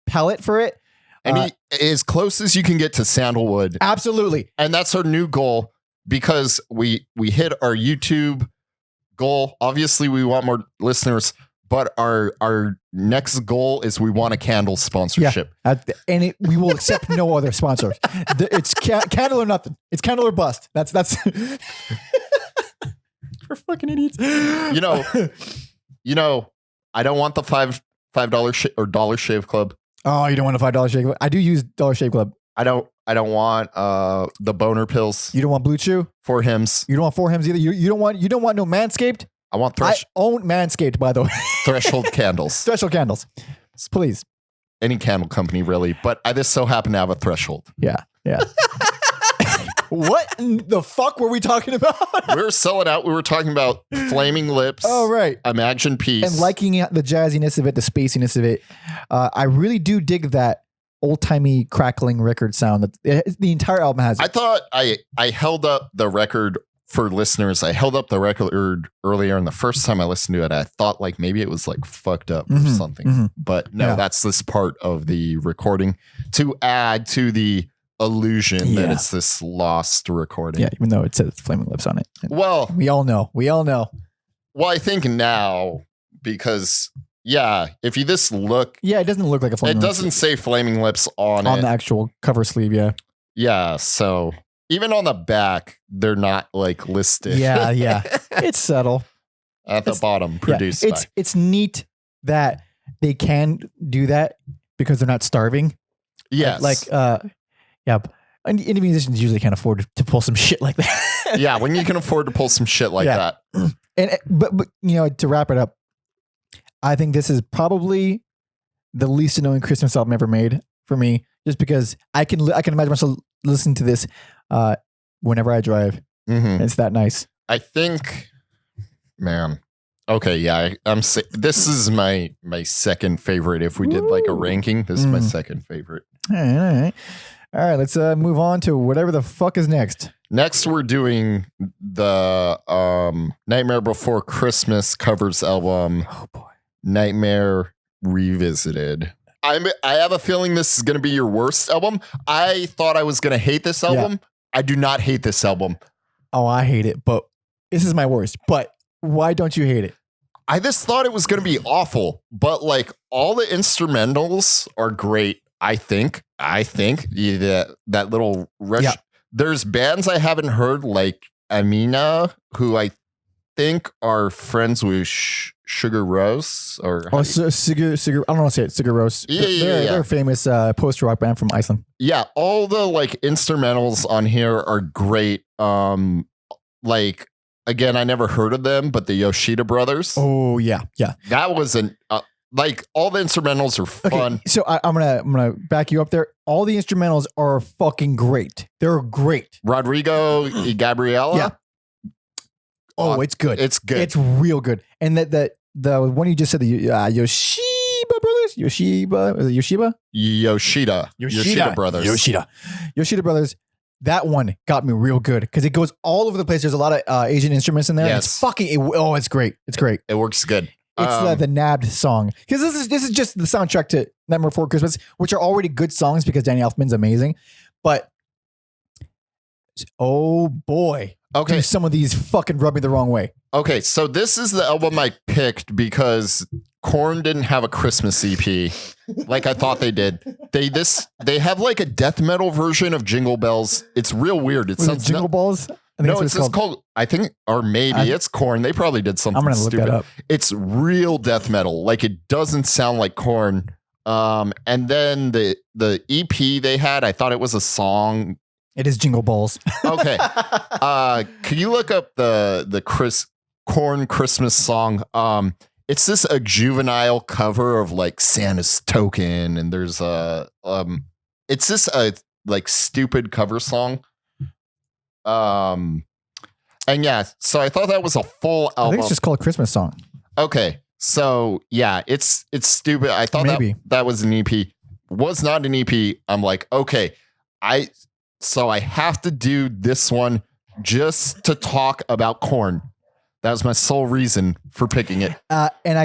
Speaker 1: palette for it.
Speaker 2: And as close as you can get to sandalwood.
Speaker 1: Absolutely.
Speaker 2: And that's our new goal because we hit our YouTube goal. Obviously, we want more listeners. But our next goal is we want a candle sponsorship.
Speaker 1: Yeah, and we will accept no other sponsor. It's candle or nothing. It's candle or bust. That's for fucking idiots.
Speaker 2: You know, I don't want the $5 or Dollar Shave Club.
Speaker 1: Oh, you don't want a $5 Shave Club? I do use Dollar Shave Club.
Speaker 2: I don't want the boner pills.
Speaker 1: You don't want Blue Chew?
Speaker 2: 4 Hims.
Speaker 1: You don't want 4 Hims either. You don't want no Manscaped?
Speaker 2: I want
Speaker 1: I own Manscaped, by the way.
Speaker 2: Threshold candles.
Speaker 1: Threshold candles. Please.
Speaker 2: Any candle company, really. But I just so happen to have a Threshold.
Speaker 1: Yeah. What the fuck were we talking about?
Speaker 2: We were selling out. We were talking about Flaming Lips.
Speaker 1: Oh, right.
Speaker 2: Imagene Peise.
Speaker 1: And liking the jazziness of it, the spaciness of it. I really do dig that old-timey crackling record sound that the entire album has.
Speaker 2: I thought I held up the record for listeners. I held up the record earlier, and the first time I listened to it, I thought like maybe it was like fucked up or something. Mm-hmm. But no, that's this part of the recording to add to the illusion that it's this lost recording.
Speaker 1: Yeah, even though it says Flaming Lips on it.
Speaker 2: Well,
Speaker 1: we all know.
Speaker 2: Well, I think now because if you just look,
Speaker 1: it doesn't look like a Flaming Lips.
Speaker 2: It doesn't say Flaming Lips on
Speaker 1: the actual cover sleeve.
Speaker 2: Yeah. So even on the back, they're not like listed.
Speaker 1: Yeah. It's subtle.
Speaker 2: At the bottom, produced by.
Speaker 1: It's neat that they can do that because they're not starving.
Speaker 2: Yes.
Speaker 1: And indie musicians usually can't afford to pull some shit like that.
Speaker 2: Yeah, when you can afford to pull some shit like that.
Speaker 1: But you know, to wrap it up, I think this is probably the least annoying Christmas album ever made for me, just because I can imagine myself listening to this whenever I drive. Mm-hmm. It's that nice.
Speaker 2: I think, man. Okay, yeah. This is my second favorite. If we did like a ranking, this is my second favorite.
Speaker 1: All right. All right, let's move on to whatever the fuck is next.
Speaker 2: Next, we're doing the Nightmare Before Christmas covers album.
Speaker 1: Oh boy,
Speaker 2: Nightmare Revisited. I have a feeling this is going to be your worst album. I thought I was going to hate this album. Yeah. I do not hate this album.
Speaker 1: Oh, I hate it, but this is my worst. But why don't you hate it?
Speaker 2: I just thought it was going to be awful, but like all the instrumentals are great. I think that little rush. Yeah. There's bands I haven't heard like Amina, who I think are friends with Sugar Rose or
Speaker 1: Sigur. I don't know how to say it. Sigur Rose.
Speaker 2: Yeah.
Speaker 1: They're a famous post rock band from Iceland.
Speaker 2: Yeah, all the like instrumentals on here are great. Like again, I never heard of them, but the Yoshida brothers.
Speaker 1: Oh yeah.
Speaker 2: That was like all the instrumentals are fun.
Speaker 1: Okay, so I'm gonna back you up there. All the instrumentals are fucking great. They're great.
Speaker 2: Rodrigo Gabriela.
Speaker 1: Yeah. Oh, it's good.
Speaker 2: It's good.
Speaker 1: It's real good. And the one you just said, the Yoshiba brothers. Yoshiba. Is it Yoshiba?
Speaker 2: Yoshida brothers.
Speaker 1: Yoshida brothers. That one got me real good because it goes all over the place. There's a lot of Asian instruments in there.
Speaker 2: Yes.
Speaker 1: It's fucking. It's great. It's great.
Speaker 2: It works good.
Speaker 1: It's the nabbed song because this is just the soundtrack to Nightmare Before Christmas, which are already good songs because Danny Elfman's amazing. But oh boy,
Speaker 2: okay,
Speaker 1: do some of these fucking rub me the wrong way.
Speaker 2: Okay, so this is the album I picked because Korn didn't have a Christmas EP like I thought they did. They have like a death metal version of Jingle Bells. It's real weird. It sounds
Speaker 1: Jingle Balls.
Speaker 2: No, it's called. I think, or maybe it's Korn. They probably did something.
Speaker 1: I'm gonna look
Speaker 2: stupid.
Speaker 1: that up.
Speaker 2: It's real death metal. Like it doesn't sound like Korn. And then the EP they had, I thought it was a song.
Speaker 1: It is Jingle Balls.
Speaker 2: Okay. Can you look up the Korn Christmas song? It's just a juvenile cover of like Santa's Token, and there's it's just a like stupid cover song. And yeah, so I thought that was a full album.
Speaker 1: I think it's just called a Christmas song.
Speaker 2: Okay, so yeah, it's stupid. I thought that was an EP. Was not an EP. I'm like, okay, so I have to do this one just to talk about Korn. That was my sole reason for picking it.
Speaker 1: And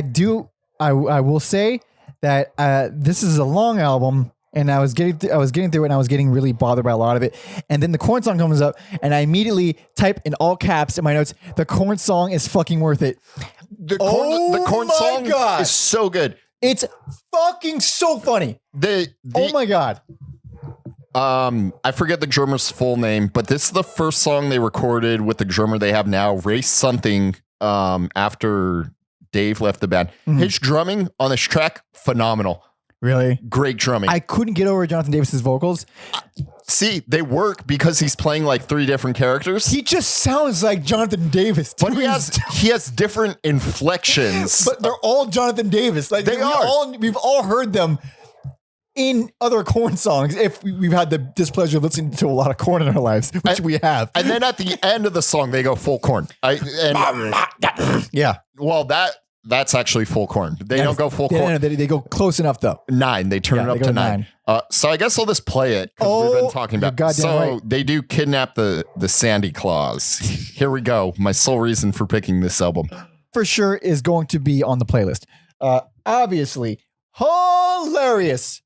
Speaker 1: I will say that this is a long album. And I was getting through it, and I was getting really bothered by a lot of it. And then the Korn song comes up, and I immediately type in all caps in my notes, "The Korn song is fucking worth it."
Speaker 2: The Korn song is so good.
Speaker 1: It's fucking so funny. Oh my God.
Speaker 2: I forget the drummer's full name, but this is the first song they recorded with the drummer they have now, Ray something. After Dave left the band, his drumming on this track, phenomenal.
Speaker 1: Really?
Speaker 2: Great drumming.
Speaker 1: I couldn't get over Jonathan Davis's vocals.
Speaker 2: See, they work because he's playing like 3 different characters.
Speaker 1: He just sounds like Jonathan Davis.
Speaker 2: But he has different inflections.
Speaker 1: But they're all Jonathan Davis. Like we've all heard them in other Korn songs if we've had the displeasure of listening to a lot of Korn in our lives, which we have.
Speaker 2: And then at the end of the song, they go full Korn.
Speaker 1: Yeah.
Speaker 2: Well, that's actually full Korn. They don't go full Korn.
Speaker 1: No, they go close enough though.
Speaker 2: 9. They turn it up to 9. So I guess I'll just play it because we've been talking about. So right. They do kidnap the Sandy Claus. Here we go. My sole reason for picking this album
Speaker 1: for sure is going to be on the playlist. Obviously, hilarious.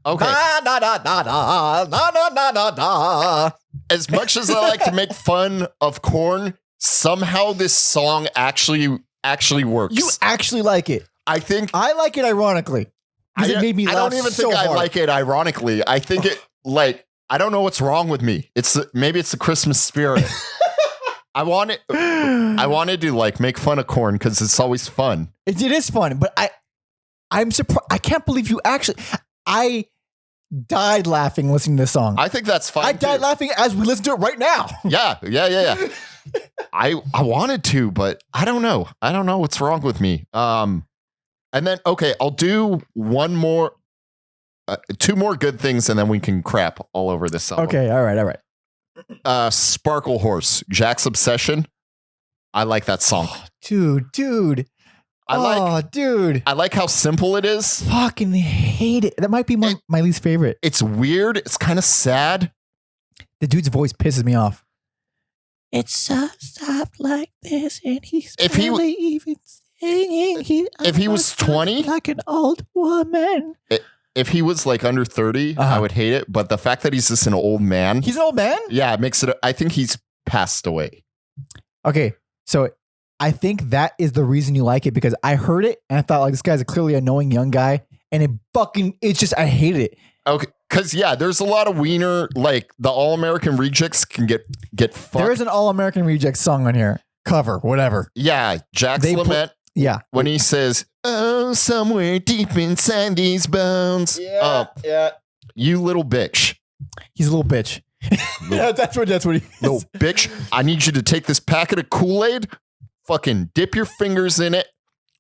Speaker 2: Okay. As much as I like to make fun of Korn, somehow this song actually works.
Speaker 1: You actually like it.
Speaker 2: I think
Speaker 1: I like it ironically. Because it made me laugh.
Speaker 2: I don't even think I like it ironically. I think it like I don't know what's wrong with me. Maybe it's the Christmas spirit. I wanted to like make fun of Korn because it's always fun.
Speaker 1: It is fun, but I'm surprised. I can't believe you actually. I died laughing listening to this song.
Speaker 2: I think that's fine.
Speaker 1: I died laughing as we listen to it right now.
Speaker 2: Yeah. I wanted to, but I don't know. I don't know what's wrong with me. And then okay, I'll do one more, 2 more good things, and then we can crap all over this album.
Speaker 1: Okay, all right.
Speaker 2: Sparkle Horse, Jack's Obsession. I like that song,
Speaker 1: dude. Dude.
Speaker 2: I like how simple it is.
Speaker 1: Fucking hate it. That might be my least favorite.
Speaker 2: It's weird. It's kind of sad.
Speaker 1: The dude's voice pisses me off. It's so soft like this, and he's barely even singing.
Speaker 2: If he was 20,
Speaker 1: like an old woman.
Speaker 2: If he was like under 30, I would hate it. But the fact that he's just an old man.
Speaker 1: He's an old man?
Speaker 2: Yeah, it makes it. I think he's passed away.
Speaker 1: Okay, so I think that is the reason you like it, because I heard it and I thought like this guy's a clearly annoying young guy, and it's just, I hated it.
Speaker 2: Okay, because there's a lot of wiener, like the All American Rejects can get fucked.
Speaker 1: There is an All American Rejects song on here, cover, whatever.
Speaker 2: Yeah, Jack's Lament.
Speaker 1: Yeah, when
Speaker 2: he says, "Oh, somewhere deep inside these bones."
Speaker 1: Yeah.
Speaker 2: You little bitch.
Speaker 1: He's a little bitch. Yeah, that's what he is.
Speaker 2: Little bitch. I need you to take this packet of Kool-Aid. Fucking dip your fingers in it,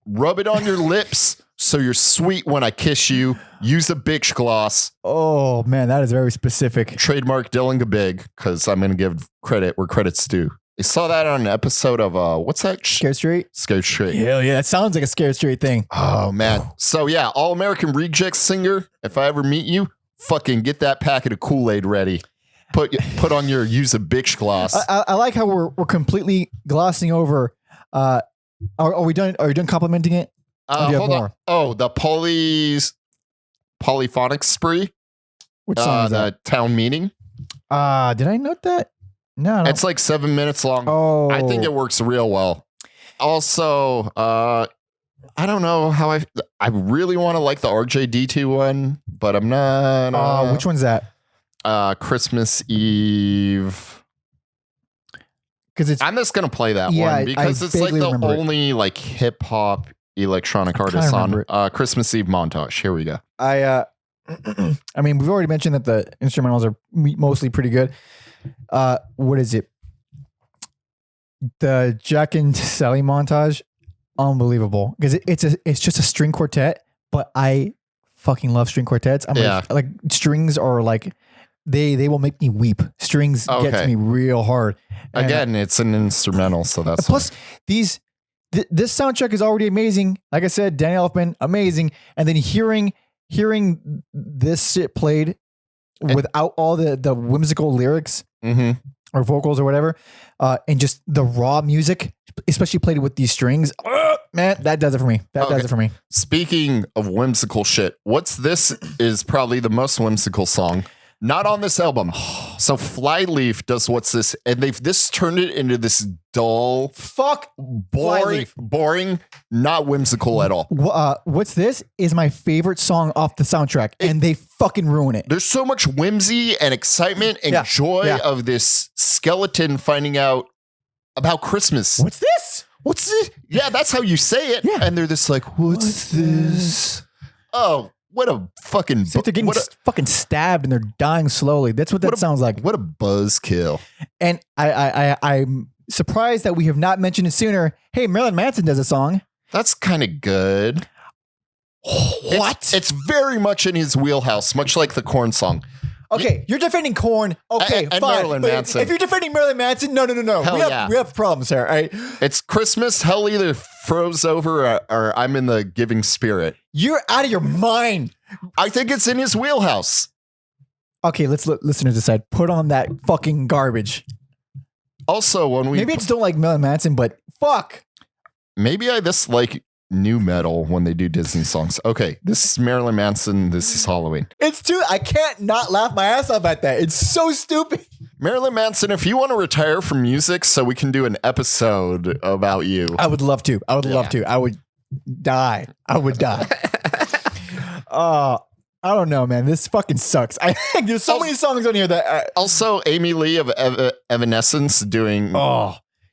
Speaker 2: rub it on your lips so you're sweet when I kiss you. Use a bitch gloss.
Speaker 1: Oh, man, that is very specific.
Speaker 2: Trademark Dillinga Big, because I'm going to give credit where credit's due. I saw that on an episode of, what's that?
Speaker 1: Scared Straight?
Speaker 2: Scared Straight.
Speaker 1: Hell yeah, that sounds like a Scared Straight thing.
Speaker 2: Oh, man. So, yeah, All American Rejects singer, if I ever meet you, fucking get that packet of Kool-Aid ready. Put on your use a bitch gloss.
Speaker 1: I like how we're completely glossing over. Are we done? Are you done complimenting it?
Speaker 2: Hold on. Oh, the polyphonic spree.
Speaker 1: Which song is that?
Speaker 2: The town meeting.
Speaker 1: Did I note that? No,
Speaker 2: it's like 7 minutes long.
Speaker 1: Oh,
Speaker 2: I think it works real well. Also, I don't know how I really want to like the RJD2 one, but I'm not.
Speaker 1: Which one's that?
Speaker 2: Christmas Eve.
Speaker 1: Because
Speaker 2: I'm just gonna play that one because it's like the only like hip hop electronic artist on Christmas Eve montage. Here we go.
Speaker 1: I mean, we've already mentioned that the instrumentals are mostly pretty good. What is it? The Jack and Sally montage, unbelievable, because it's just a string quartet, but I fucking love string quartets. Like strings are like they will make me weep. Strings get to me real hard.
Speaker 2: Again, it's an instrumental, so that's
Speaker 1: plus this soundtrack is already amazing. Like I said, Danny Elfman, amazing, and then hearing this shit played without all the whimsical lyrics or vocals or whatever, and just the raw music, especially played with these strings. Man, that does it for me. That does it for me.
Speaker 2: Speaking of whimsical shit, this is probably the most whimsical song. Not on this album. So Flyleaf does What's This, and this turned it into this dull, boring, not whimsical at all.
Speaker 1: What's This is my favorite song off the soundtrack, and they fucking ruin it.
Speaker 2: There's so much whimsy and excitement and joy of this skeleton finding out about Christmas.
Speaker 1: What's this?
Speaker 2: What's this? Yeah, that's how you say it. Yeah. And they're just like, what's this? Oh, what a fucking...
Speaker 1: They're getting fucking stabbed and they're dying slowly. That's what that sounds like.
Speaker 2: What a buzzkill.
Speaker 1: And I'm surprised that we have not mentioned it sooner. Hey, Marilyn Manson does a song.
Speaker 2: That's kind of good.
Speaker 1: What?
Speaker 2: It's very much in his wheelhouse, much like the Korn song.
Speaker 1: Okay, you're defending Korn. Okay,
Speaker 2: and
Speaker 1: fine.
Speaker 2: Marilyn Manson.
Speaker 1: If you're defending Marilyn Manson, no. We have problems here, all right?
Speaker 2: It's Christmas. Hell either froze over or I'm in the giving spirit.
Speaker 1: You're out of your mind.
Speaker 2: I think it's in his wheelhouse.
Speaker 1: Okay, let's let listeners decide. Put on that fucking garbage.
Speaker 2: Also, when we...
Speaker 1: Maybe I just don't like Marilyn Manson, but fuck.
Speaker 2: Maybe I just like new metal when they do Disney songs. Okay, this is Marilyn Manson. This is Halloween.
Speaker 1: I can't not laugh my ass off at that. It's so stupid.
Speaker 2: Marilyn Manson, if you want to retire from music so we can do an episode about you.
Speaker 1: I would love to. I would die. I don't know, man. This fucking sucks. There's so many songs on here that...
Speaker 2: Also, Amy Lee of Evanescence doing...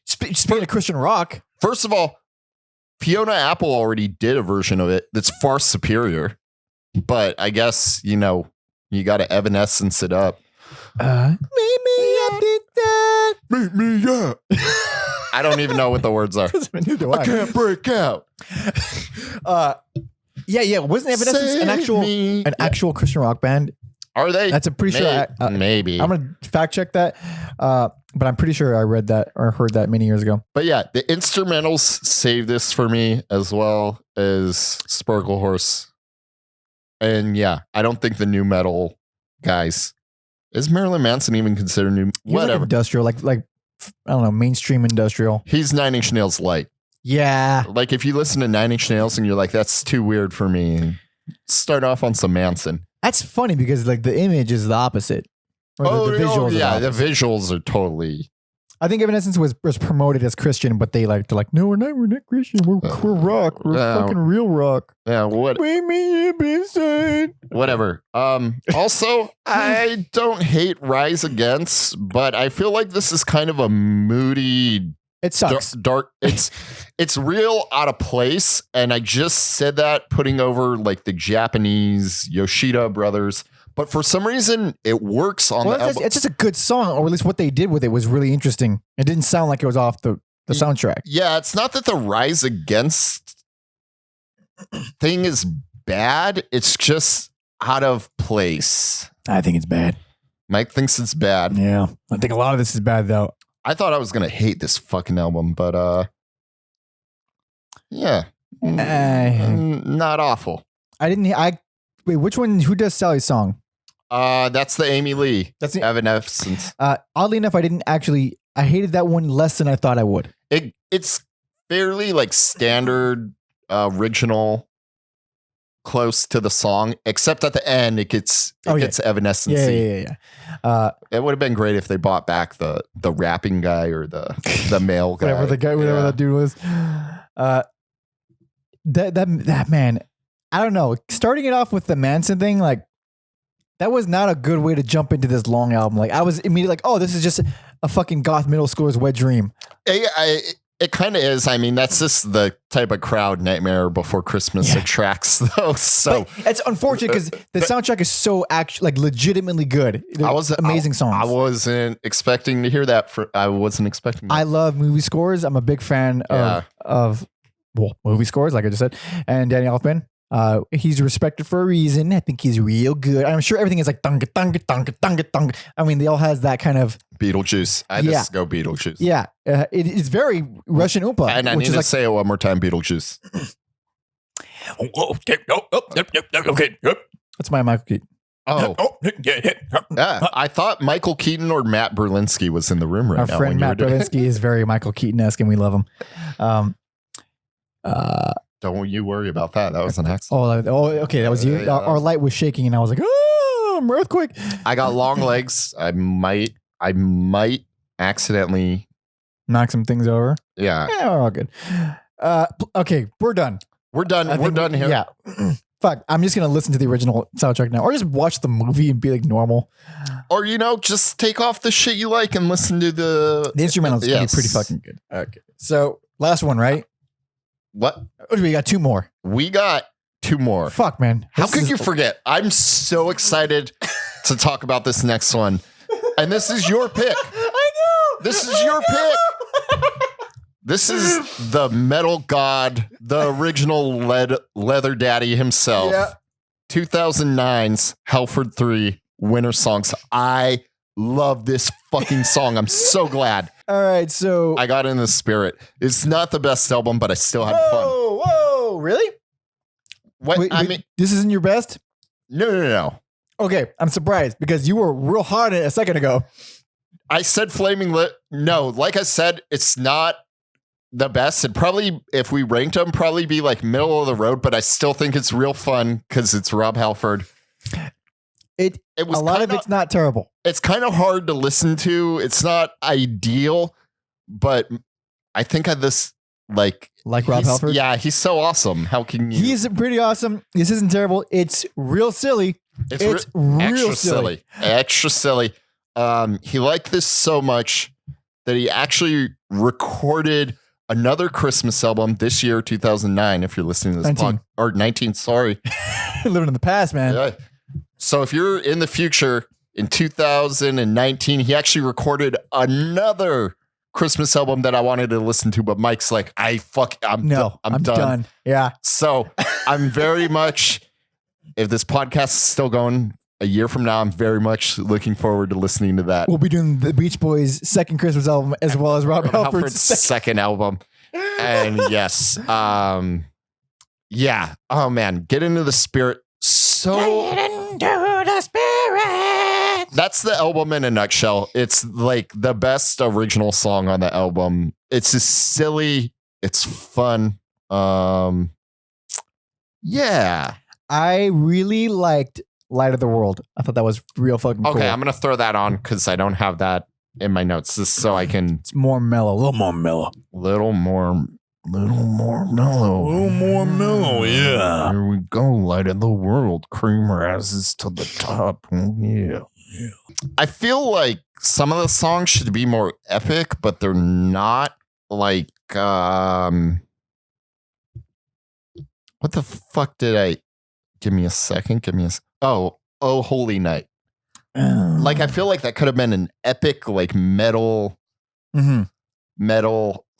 Speaker 1: Speaking of Christian rock.
Speaker 2: First of all, Fiona Apple already did a version of it that's far superior. But I guess, you got to Evanescence it up.
Speaker 1: Meet me up in that.
Speaker 2: Meet me up. I don't even know what the words are. I can't break out.
Speaker 1: Yeah. Wasn't Evanescence an actual Christian rock band?
Speaker 2: Are they?
Speaker 1: That's a pretty sure.
Speaker 2: Maybe.
Speaker 1: I'm going to fact check that. But I'm pretty sure I read that or heard that many years ago.
Speaker 2: But yeah, the instrumentals save this for me as well as Sparkle Horse. And yeah, I don't think the new metal guys, is Marilyn Manson even considered new? Whatever.
Speaker 1: Like industrial, like I don't know, mainstream industrial.
Speaker 2: He's 9 Inch Nails light.
Speaker 1: Yeah.
Speaker 2: Like if you listen to 9 Inch Nails and you're like, that's too weird for me, start off on some Manson.
Speaker 1: That's funny because like the image is the opposite. Or the visuals.
Speaker 2: Yeah, the visuals are totally.
Speaker 1: I think Evanescence was promoted as Christian, but they're like, no, we're not Christian. We're rock. We're fucking real rock.
Speaker 2: Yeah, what? Whatever. Also, I don't hate Rise Against, but I feel like this is kind of a moody.
Speaker 1: It sucks.
Speaker 2: Dark. It's real out of place, and I just said that putting over like the Japanese Yoshida brothers. But for some reason, it works on the album.
Speaker 1: It's just a good song, or at least what they did with it was really interesting. It didn't sound like it was off the soundtrack.
Speaker 2: Yeah, it's not that the Rise Against thing is bad. It's just out of place.
Speaker 1: I think it's bad.
Speaker 2: Mike thinks it's bad.
Speaker 1: Yeah, I think a lot of this is bad, though.
Speaker 2: I thought I was going to hate this fucking album, but yeah. Not awful.
Speaker 1: Wait, which one? Who does Sally's song?
Speaker 2: That's the Amy Lee.
Speaker 1: That's the
Speaker 2: Evanescence.
Speaker 1: Oddly enough, I hated that one less than I thought I would.
Speaker 2: It's fairly like standard original, close to the song, except at the end it gets Evanescence.
Speaker 1: Yeah.
Speaker 2: It would have been great if they brought back the rapping guy or the male guy.
Speaker 1: whatever that dude was. That man, I don't know. Starting it off with the Manson thing, like that was not a good way to jump into this long album. Like I was immediately like, oh, this is just a fucking goth middle schooler's wet dream.
Speaker 2: It kind of is. I mean, that's just the type of crowd Nightmare Before Christmas attracts, though. So
Speaker 1: but it's unfortunate because the soundtrack is so legitimately good. Amazing songs.
Speaker 2: I wasn't expecting to hear that. I wasn't expecting that.
Speaker 1: I love movie scores. I'm a big fan of movie scores, like I just said. And Danny Elfman. He's respected for a reason. I think he's real good. I'm sure everything is like dunga dunga dunga dunga dunga. I mean, they all has that kind of
Speaker 2: Beetlejuice. I just go Beetlejuice.
Speaker 1: Yeah, it's very Russian Oompa.
Speaker 2: And I need to say it one more time, Beetlejuice.
Speaker 1: Okay. That's my Michael Keaton.
Speaker 2: Oh, yeah. I thought Michael Keaton or Matt Berlinski was in the room right now.
Speaker 1: Our friend Matt Berlinski is very Michael Keaton-esque, and we love him.
Speaker 2: Don't you worry about that. That was an accident.
Speaker 1: Oh, okay. That was you.
Speaker 2: Yeah.
Speaker 1: Our light was shaking, and I was like, "Oh, I'm earthquake."
Speaker 2: I got long legs. I might accidentally
Speaker 1: knock some things over.
Speaker 2: Yeah.
Speaker 1: We're all good. Okay, we're done.
Speaker 2: We're done here.
Speaker 1: Yeah. Fuck. I'm just gonna listen to the original soundtrack now, or just watch the movie and be like normal.
Speaker 2: Or just take off the shit you like and listen to the
Speaker 1: instrumentals. Yes. Pretty fucking good. Okay. So last one, right?
Speaker 2: What?
Speaker 1: We got two more.
Speaker 2: We got two more.
Speaker 1: Fuck, man.
Speaker 2: How could you forget? I'm so excited to talk about this next one. And this is your pick.
Speaker 1: I know.
Speaker 2: This is your pick. This is the metal god, the original leather daddy himself.
Speaker 1: Yeah.
Speaker 2: 2009's Halford 3 Winter Songs. I love this fucking song. I'm so glad.
Speaker 1: All right, so
Speaker 2: I got in the spirit. It's not the best album, but I still had fun.
Speaker 1: Whoa, really?
Speaker 2: What?
Speaker 1: Wait,
Speaker 2: I mean,
Speaker 1: this isn't your best?
Speaker 2: No.
Speaker 1: Okay, I'm surprised because you were real hard on it a second ago.
Speaker 2: I said Flaming Lit. No, like I said, it's not the best. It'd probably, if we ranked them, probably be like middle of the road, but I still think it's real fun because it's Rob Halford.
Speaker 1: It was a lot of it's not terrible.
Speaker 2: It's kind of hard to listen to. It's not ideal, but I think I like
Speaker 1: Rob Halford.
Speaker 2: Yeah, he's so awesome. How can you?
Speaker 1: He's pretty awesome. This isn't terrible. It's real silly. It's real silly.
Speaker 2: Extra silly. He liked this so much that he actually recorded another Christmas album this year, 2009. If you're listening to this 19, sorry,
Speaker 1: living in the past, man.
Speaker 2: Yeah. So if you're in the future, in 2019, he actually recorded another Christmas album that I wanted to listen to, but Mike's like, I'm done.
Speaker 1: Yeah.
Speaker 2: So I'm very much, if this podcast is still going a year from now, I'm very much looking forward to listening to that.
Speaker 1: We'll be doing the Beach Boys' second Christmas album as well as Rob Halford's
Speaker 2: second album. And yes, yeah. Oh man, get into the spirit. Get into the spirit. That's the album in a nutshell. It's like the best original song on the album. It's just silly. It's fun. Yeah.
Speaker 1: I really liked Light of the World. I thought that was real fucking cool.
Speaker 2: Okay, I'm gonna throw that on because I don't have that in my notes, just so I can.
Speaker 1: It's more mellow, a little more mellow.
Speaker 2: Little more mellow. Yeah. Here we go. Light of the World. Cream rises to the top. Oh, yeah. I feel like some of the songs should be more epic, but they're not. Like, what the fuck did I? Give me a second. Oh, Holy Night. Like, I feel like that could have been an epic, like, metal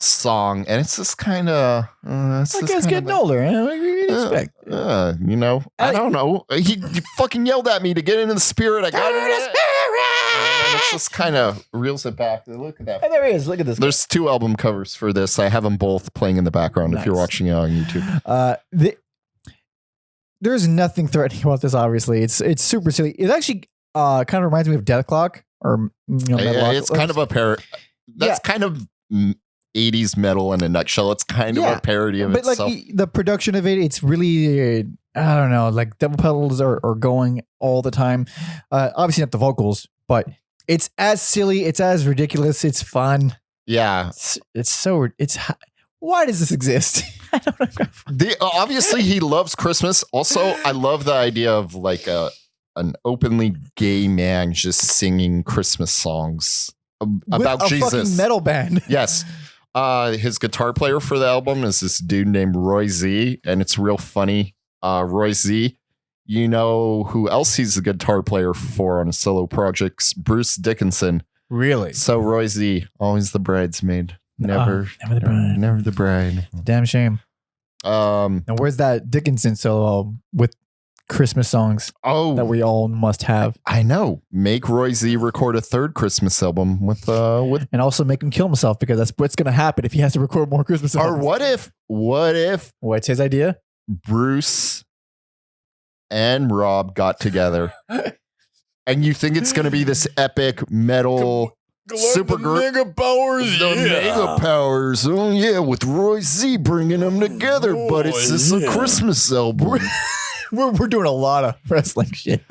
Speaker 2: song, and it's just kind of. I
Speaker 1: guess getting older. What do you expect?
Speaker 2: You know, I don't know. He fucking yelled at me to get into the spirit. I got into the spirit. And it's just kind of reels it back. Look at that.
Speaker 1: Oh, there he is. Look at this.
Speaker 2: There's 2 album covers for this. I have them both playing in the background. Nice. If you're watching it on YouTube.
Speaker 1: There's nothing threatening about this. Obviously, it's super silly. It actually kind of reminds me of Death Clock or
Speaker 2: it's kind of a parody. That's kind of 80s metal in a nutshell. It's kind of a parody of itself.
Speaker 1: But like the production of it, it's really I don't know. Like double pedals are going all the time. Obviously not the vocals, but it's as silly. It's as ridiculous. It's fun.
Speaker 2: Yeah,
Speaker 1: it's. Why does this exist? I don't know.
Speaker 2: Obviously, he loves Christmas. Also, I love the idea of like an openly gay man just singing Christmas songs about
Speaker 1: with
Speaker 2: Jesus.
Speaker 1: A fucking metal band.
Speaker 2: Yes. His guitar player for the album is this dude named Roy Z, and it's real funny. Roy Z, you know who else he's the guitar player for on a solo projects? Bruce Dickinson.
Speaker 1: Really?
Speaker 2: So Roy Z, always the bridesmaid. Never the bride.
Speaker 1: Damn shame. Now where's that Dickinson solo with Christmas songs that we all must have?
Speaker 2: I know. Make Roy Z record a 3rd Christmas album with
Speaker 1: and also make him kill himself, because that's what's gonna happen if he has to record more Christmas songs.
Speaker 2: Or what if
Speaker 1: what's his idea?
Speaker 2: Bruce and Rob got together and you think it's gonna be this epic metal super group.
Speaker 1: Mega powers.
Speaker 2: Mega powers. Oh yeah, with Roy Z bringing them together, but it's just a Christmas album.
Speaker 1: We're doing a lot of wrestling shit.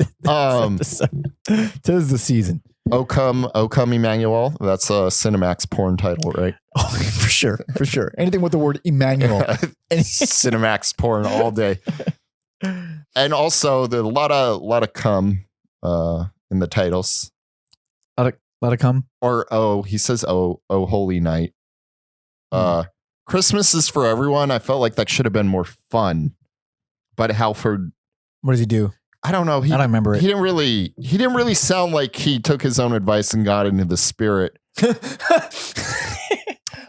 Speaker 1: Tis the season.
Speaker 2: Oh come Emmanuel. That's a Cinemax porn title, right?
Speaker 1: Oh, for sure. Anything with the word Emmanuel.
Speaker 2: Cinemax porn all day. And also there's a lot of cum in the titles.
Speaker 1: Let it come.
Speaker 2: Or he says Holy Night. Christmas is for everyone. I felt like that should have been more fun. But Halford,
Speaker 1: what does he do?
Speaker 2: I don't know.
Speaker 1: I don't remember it.
Speaker 2: He didn't really sound like he took his own advice and got into the spirit.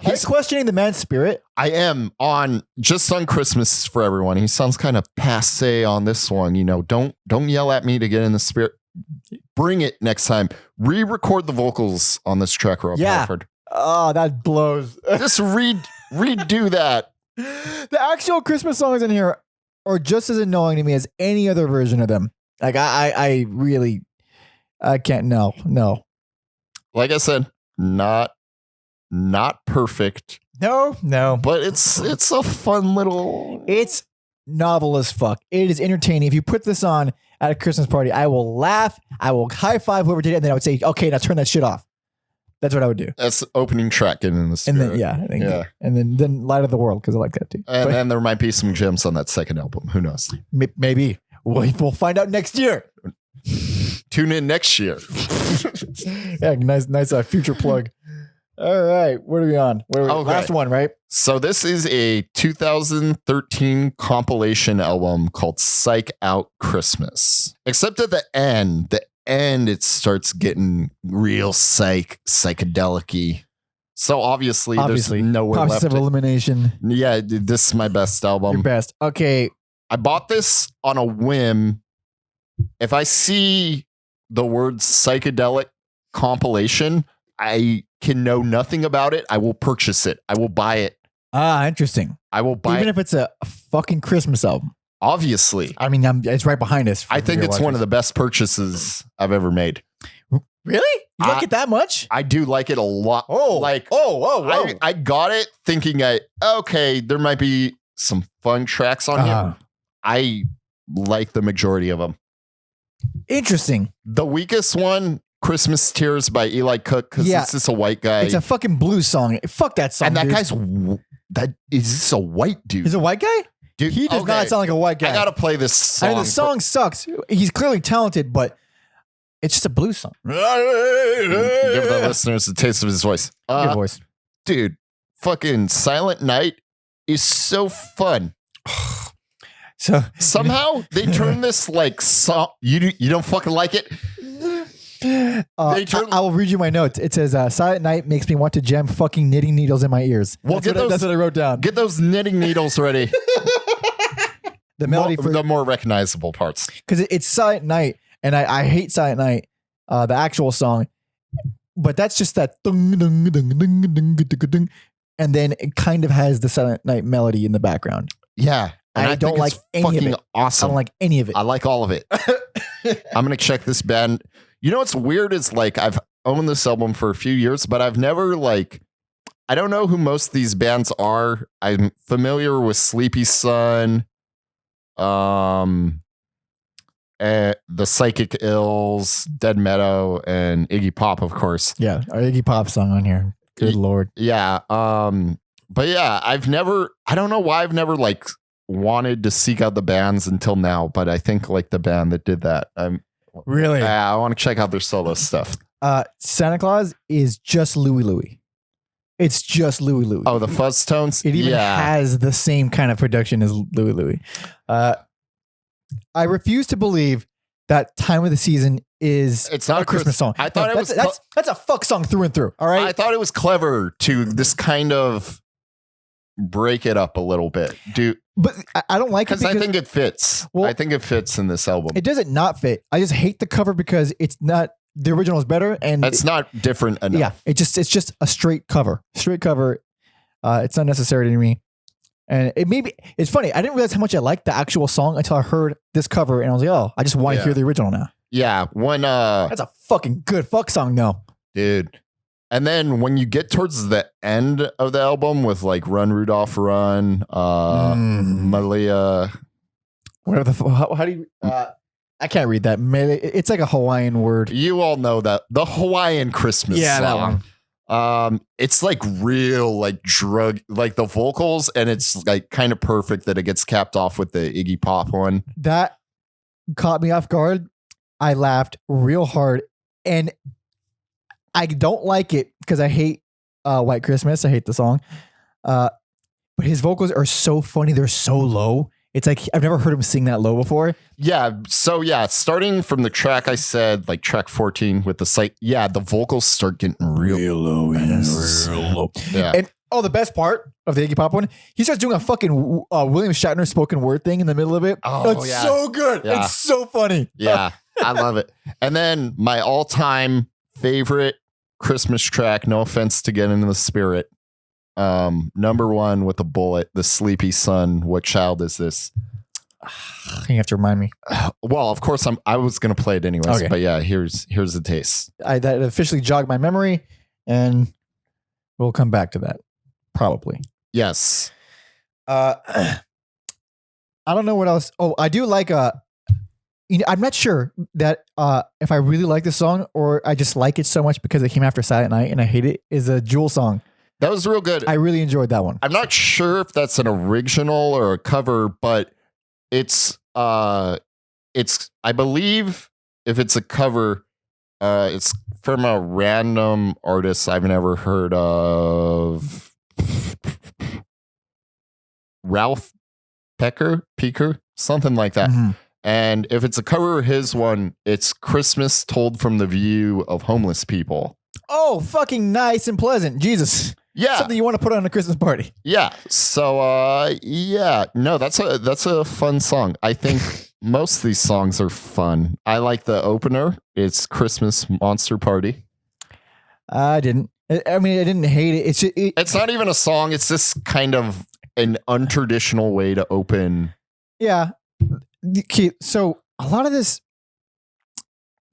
Speaker 1: He's questioning the man's spirit.
Speaker 2: I am on Christmas for everyone. He sounds kind of passe on this one. You know, don't yell at me to get in the spirit. Bring it next time. Re-record the vocals on this track, Rob Halford.
Speaker 1: Oh, that blows.
Speaker 2: Just redo that.
Speaker 1: The actual Christmas songs in here are just as annoying to me as any other version of them. Like I really can't. No.
Speaker 2: Like I said, not perfect.
Speaker 1: No.
Speaker 2: But it's a fun little.
Speaker 1: It's novel as fuck. It is entertaining. If you put this on at a Christmas party, I will laugh. I will high five whoever did it, and then I would say, "Okay, now turn that shit off." That's what I would do.
Speaker 2: That's the opening track in the spirit.
Speaker 1: And then and then Light of the World, because I like that too.
Speaker 2: And then there might be some gems on that second album. Who knows?
Speaker 1: Maybe we'll find out next year.
Speaker 2: Tune in next year.
Speaker 1: Yeah, nice future plug. All right, what are we on? Okay. Last one, right?
Speaker 2: So this is a 2013 compilation album called Psych-Out Christmas. Except at the end it starts getting real psychedelic-y. So obviously there's nowhere
Speaker 1: process
Speaker 2: left.
Speaker 1: Of elimination.
Speaker 2: Yeah, this is my best album.
Speaker 1: Your best. Okay.
Speaker 2: I bought this on a whim if I see the word psychedelic compilation, I can know nothing about it. I will purchase it. I will buy it.
Speaker 1: Ah, interesting.
Speaker 2: I will buy
Speaker 1: Even
Speaker 2: it.
Speaker 1: if it's a fucking Christmas album.
Speaker 2: Obviously.
Speaker 1: I mean, it's right behind us.
Speaker 2: I think it's one of the best purchases I've ever made.
Speaker 1: Really? You like it that much?
Speaker 2: I do like it a lot.
Speaker 1: Oh,
Speaker 2: like,
Speaker 1: whoa.
Speaker 2: I got it thinking okay, there might be some fun tracks on here. I like the majority of them.
Speaker 1: Interesting.
Speaker 2: The weakest one, Christmas Tears by Eli Cook, because it's just a white guy.
Speaker 1: It's a fucking blues song. Fuck that song.
Speaker 2: And that
Speaker 1: dude.
Speaker 2: is this a white dude?
Speaker 1: He's a white guy?
Speaker 2: Dude,
Speaker 1: he does not sound like a white guy.
Speaker 2: I gotta play this song.
Speaker 1: I mean, the song sucks. He's clearly talented, but it's just a blues song.
Speaker 2: Give the listeners a taste of his voice.
Speaker 1: Good voice.
Speaker 2: Dude, fucking Silent Night is so fun.
Speaker 1: So
Speaker 2: somehow they turn this like song. You don't fucking like it.
Speaker 1: I will read you my notes. It says, Silent Night makes me want to jam fucking knitting needles in my ears.
Speaker 2: Well,
Speaker 1: that's what I wrote down.
Speaker 2: Get those knitting needles ready.
Speaker 1: The melody
Speaker 2: the more recognizable parts.
Speaker 1: Because it's Silent Night, and I hate Silent Night, the actual song. But that's just that dung, dung, dung, dung, dung, dung, dung, and then it kind of has the Silent Night melody in the background.
Speaker 2: Yeah. And
Speaker 1: I don't like any of it.
Speaker 2: Awesome.
Speaker 1: I don't like any of it.
Speaker 2: I like all of it. I'm going to check this band. You know what's weird is like I've owned this album for a few years, but I've never I don't know who most of these bands are. I'm familiar with Sleepy Sun, the Psychic Ills, Dead Meadow, and Iggy Pop, of course.
Speaker 1: Yeah, our Iggy Pop song on here. Good Lord.
Speaker 2: Yeah. But yeah, I don't know why I've never wanted to seek out the bands until now, but I think the band that did that.
Speaker 1: Really?
Speaker 2: Yeah, I want to check out their solo stuff.
Speaker 1: Santa Claus is just Louie Louie. It's just Louie Louie.
Speaker 2: Oh, the fuzz tones?
Speaker 1: It even has the same kind of production as Louie Louie. I refuse to believe that Time of the Season is
Speaker 2: it's not
Speaker 1: a Christmas song.
Speaker 2: I thought
Speaker 1: that's a fuck song through and through. All right.
Speaker 2: I thought it was clever to this kind of break it up a little bit, dude.
Speaker 1: But I don't like it
Speaker 2: because I think it fits. Well, I think it fits in this album.
Speaker 1: It doesn't not fit. I just hate the cover because it's not the original is better and
Speaker 2: it's not different enough.
Speaker 1: Yeah, it's just a straight cover. Straight cover. It's not necessary to me. And it's funny. I didn't realize how much I liked the actual song until I heard this cover and I was like, oh, I just want to hear the original now.
Speaker 2: Yeah,
Speaker 1: that's a fucking good fuck song, no,
Speaker 2: dude. And then when you get towards the end of the album with Run Rudolph Run, Malia,
Speaker 1: whatever how do you? I can't read that. It's like a Hawaiian word.
Speaker 2: You all know that the Hawaiian Christmas song. That one. It's real drug the vocals, and it's kind of perfect that it gets capped off with the Iggy Pop one.
Speaker 1: That caught me off guard. I laughed real hard, and I don't like it because I hate White Christmas. I hate the song. But his vocals are so funny. They're so low. It's I've never heard him sing that low before.
Speaker 2: Yeah. So yeah, starting from the track I said, track 14 with the site. Yeah, the vocals start getting real low.
Speaker 1: Real low. Yeah. And the best part of the Iggy Pop one, he starts doing a fucking William Shatner spoken word thing in the middle of it. Oh, it's so good. Yeah. It's so funny.
Speaker 2: Yeah, I love it. And then my all-time favorite Christmas track, no offense to Get Into the Spirit, number one with a bullet, The Sleepy Sun, What Child Is This?
Speaker 1: You have to remind me.
Speaker 2: Well, of course I was gonna play it anyways, but yeah, here's the taste.
Speaker 1: That officially jogged my memory, and we'll come back to that probably.
Speaker 2: Yes.
Speaker 1: I don't know what else. Oh, I do like I'm not sure that if I really like this song or I just like it so much because it came after Silent Night and I hate it, is a Jewel song.
Speaker 2: That was real good.
Speaker 1: I really enjoyed that one.
Speaker 2: I'm not sure if that's an original or a cover, but it's I believe if it's a cover, it's from a random artist I've never heard of. Ralph Pecker, something like that. Mm-hmm. And if it's a cover of his one, it's Christmas Told from the View of Homeless People.
Speaker 1: Oh, fucking nice and pleasant. Jesus.
Speaker 2: Yeah.
Speaker 1: Something you want to put on a Christmas party.
Speaker 2: Yeah. So, no, that's a fun song. I think most of these songs are fun. I like the opener. It's Christmas Monster Party.
Speaker 1: I didn't. I mean, I didn't hate it.
Speaker 2: It's not even a song. It's just kind of an untraditional way to open.
Speaker 1: Yeah. Okay, so a lot of this,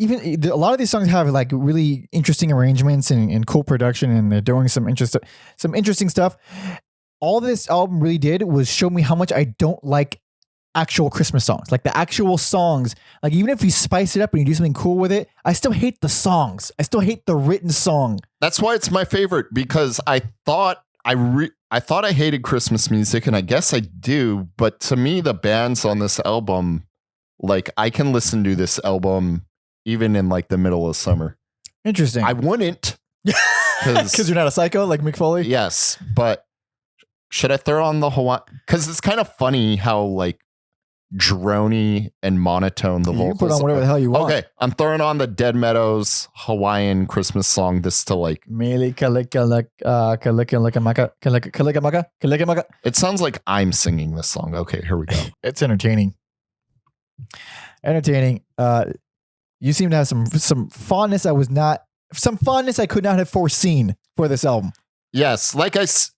Speaker 1: a lot of these songs have like really interesting arrangements and cool production, and they're doing some interesting stuff. All this album really did was show me how much I don't like actual Christmas songs. Like the actual songs, like even if you spice it up and you do something cool with it, I still hate the songs. I still hate the written song.
Speaker 2: That's why it's my favorite, because I thought I hated Christmas music, and I guess I do, but to me, the bands on this album, like I can listen to this album even in like the middle of summer.
Speaker 1: Interesting.
Speaker 2: I wouldn't.
Speaker 1: Because you're not a psycho like Mick Foley?
Speaker 2: Yes, but should I throw on the Hawaii? Because it's kind of funny how like drony and monotone the vocals.
Speaker 1: You can put on whatever the hell you want.
Speaker 2: Okay, I'm throwing on the Dead Meadows Hawaiian Christmas song. This to like. It sounds like I'm singing this song. Okay, here we go.
Speaker 1: It's entertaining. You seem to have some fondness I could not have foreseen for this album.
Speaker 2: Yes, because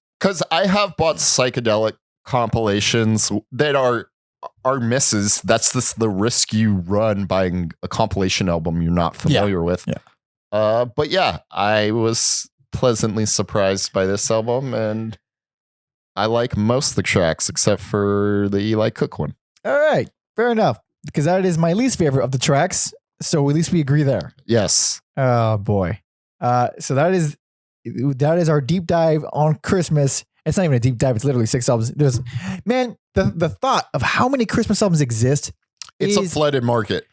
Speaker 2: I have bought psychedelic compilations that are misses. That's the risk you run buying a compilation album you're not familiar with.
Speaker 1: Yeah.
Speaker 2: But yeah, I was pleasantly surprised by this album, and I like most of the tracks except for the Eli Cook one.
Speaker 1: All right, fair enough, because that is my least favorite of the tracks. So at least we agree there.
Speaker 2: Yes.
Speaker 1: Oh boy. So that is our deep dive on Christmas. It's not even a deep dive. It's literally 6 albums. The thought of how many Christmas albums exist.
Speaker 2: It's a flooded market.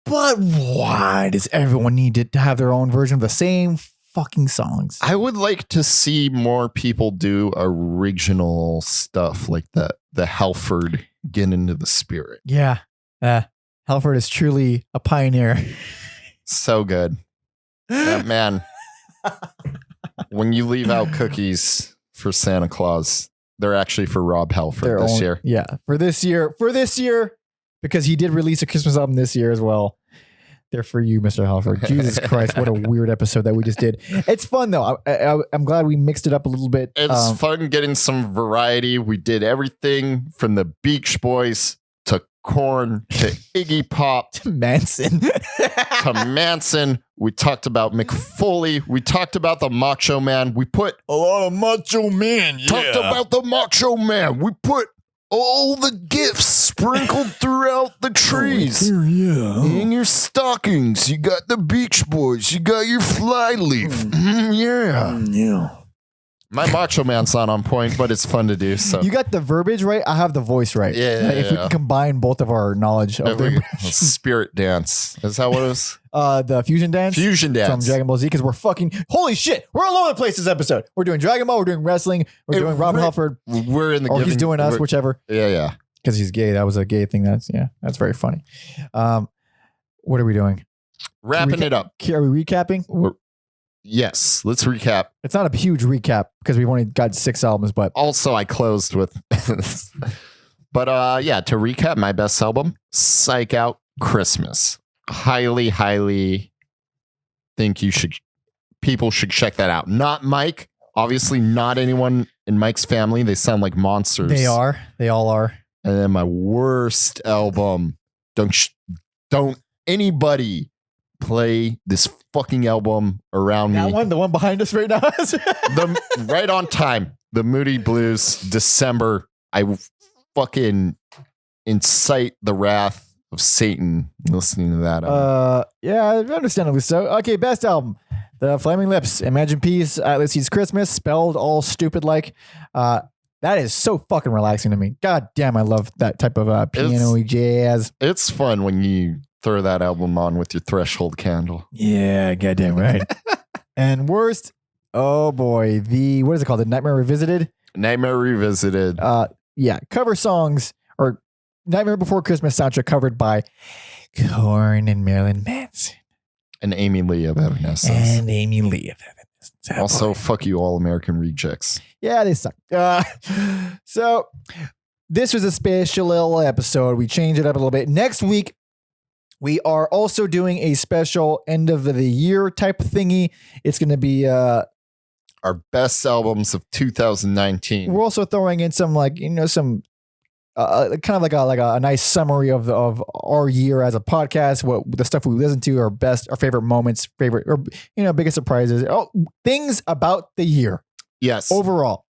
Speaker 1: But why does everyone need to have their own version of the same fucking songs?
Speaker 2: I would like to see more people do original stuff like that. The Halford get into the spirit.
Speaker 1: Yeah. Halford is truly a pioneer.
Speaker 2: So good. Man, when you leave out cookies for Santa Claus, they're actually for Rob Halford this year.
Speaker 1: Yeah, for this year, because he did release a Christmas album this year as well. They're for you, Mr. Halford. Jesus Christ, what a weird episode that we just did. It's fun, though. I'm glad we mixed it up a little bit.
Speaker 2: It's fun getting some variety. We did everything from the Beach Boys to Korn to Iggy Pop
Speaker 1: to Manson.
Speaker 2: We talked about Mick Foley. We talked about the Macho Man. We put
Speaker 1: a lot of Macho Man. Yeah.
Speaker 2: Talked about the Macho Man. We put all the gifts sprinkled throughout the trees. In your stockings, you got the Beach Boys. You got your Flyleaf. Yeah. My Macho Man's not on point, but it's fun to do. So
Speaker 1: you got the verbiage right. I have the voice right.
Speaker 2: Yeah.
Speaker 1: If we can combine both of our knowledge of the
Speaker 2: Spirit Dance. Is that what it was?
Speaker 1: The Fusion Dance.
Speaker 2: Fusion Dance
Speaker 1: from Dragon Ball Z, because we're fucking holy shit. We're all over the place this episode. We're doing Dragon Ball. We're doing wrestling. We're doing Rob Halford.
Speaker 2: We're in the.
Speaker 1: Or he's doing us, whichever.
Speaker 2: Yeah.
Speaker 1: Because he's gay. That was a gay thing. That's very funny. What are we doing?
Speaker 2: Wrapping it up.
Speaker 1: Are we recapping?
Speaker 2: Yes, let's recap.
Speaker 1: It's not a huge recap because we've only got 6 albums, but
Speaker 2: also I closed with but to recap my best album, Psych-Out Christmas. Highly think people should check that out. Not Mike, obviously not anyone in Mike's family. They sound like monsters.
Speaker 1: They all are.
Speaker 2: And then my worst album, don't anybody play this fucking album around
Speaker 1: that
Speaker 2: me.
Speaker 1: One, the one behind us right now.
Speaker 2: Right on time. The Moody Blues, December. I fucking incite the wrath of Satan listening to that.
Speaker 1: Yeah, understandably so. Okay, best album. The Flaming Lips, Imagine Peise, Atlas Sees Christmas, spelled all stupid like. That is so fucking relaxing to me. God damn, I love that type of piano-y jazz.
Speaker 2: It's fun when you throw that album on with your Threshold candle.
Speaker 1: Yeah, goddamn right. And worst, oh boy, what is it called? The Nightmare Revisited?
Speaker 2: Nightmare Revisited.
Speaker 1: Cover songs, or Nightmare Before Christmas soundtrack covered by Korn and Marilyn Manson.
Speaker 2: And Amy Lee of Evanescence. Also, fuck you, All American Rejects.
Speaker 1: Yeah, they suck. So this was a special little episode. We changed it up a little bit. Next week, we are also doing a special end of the year type thingy. It's going to be
Speaker 2: our best albums of 2019.
Speaker 1: We're also throwing in some some kind of like a nice summary of our year as a podcast, what the stuff we listen to, our favorite moments, biggest surprises, things about the year.
Speaker 2: Yes.
Speaker 1: Overall.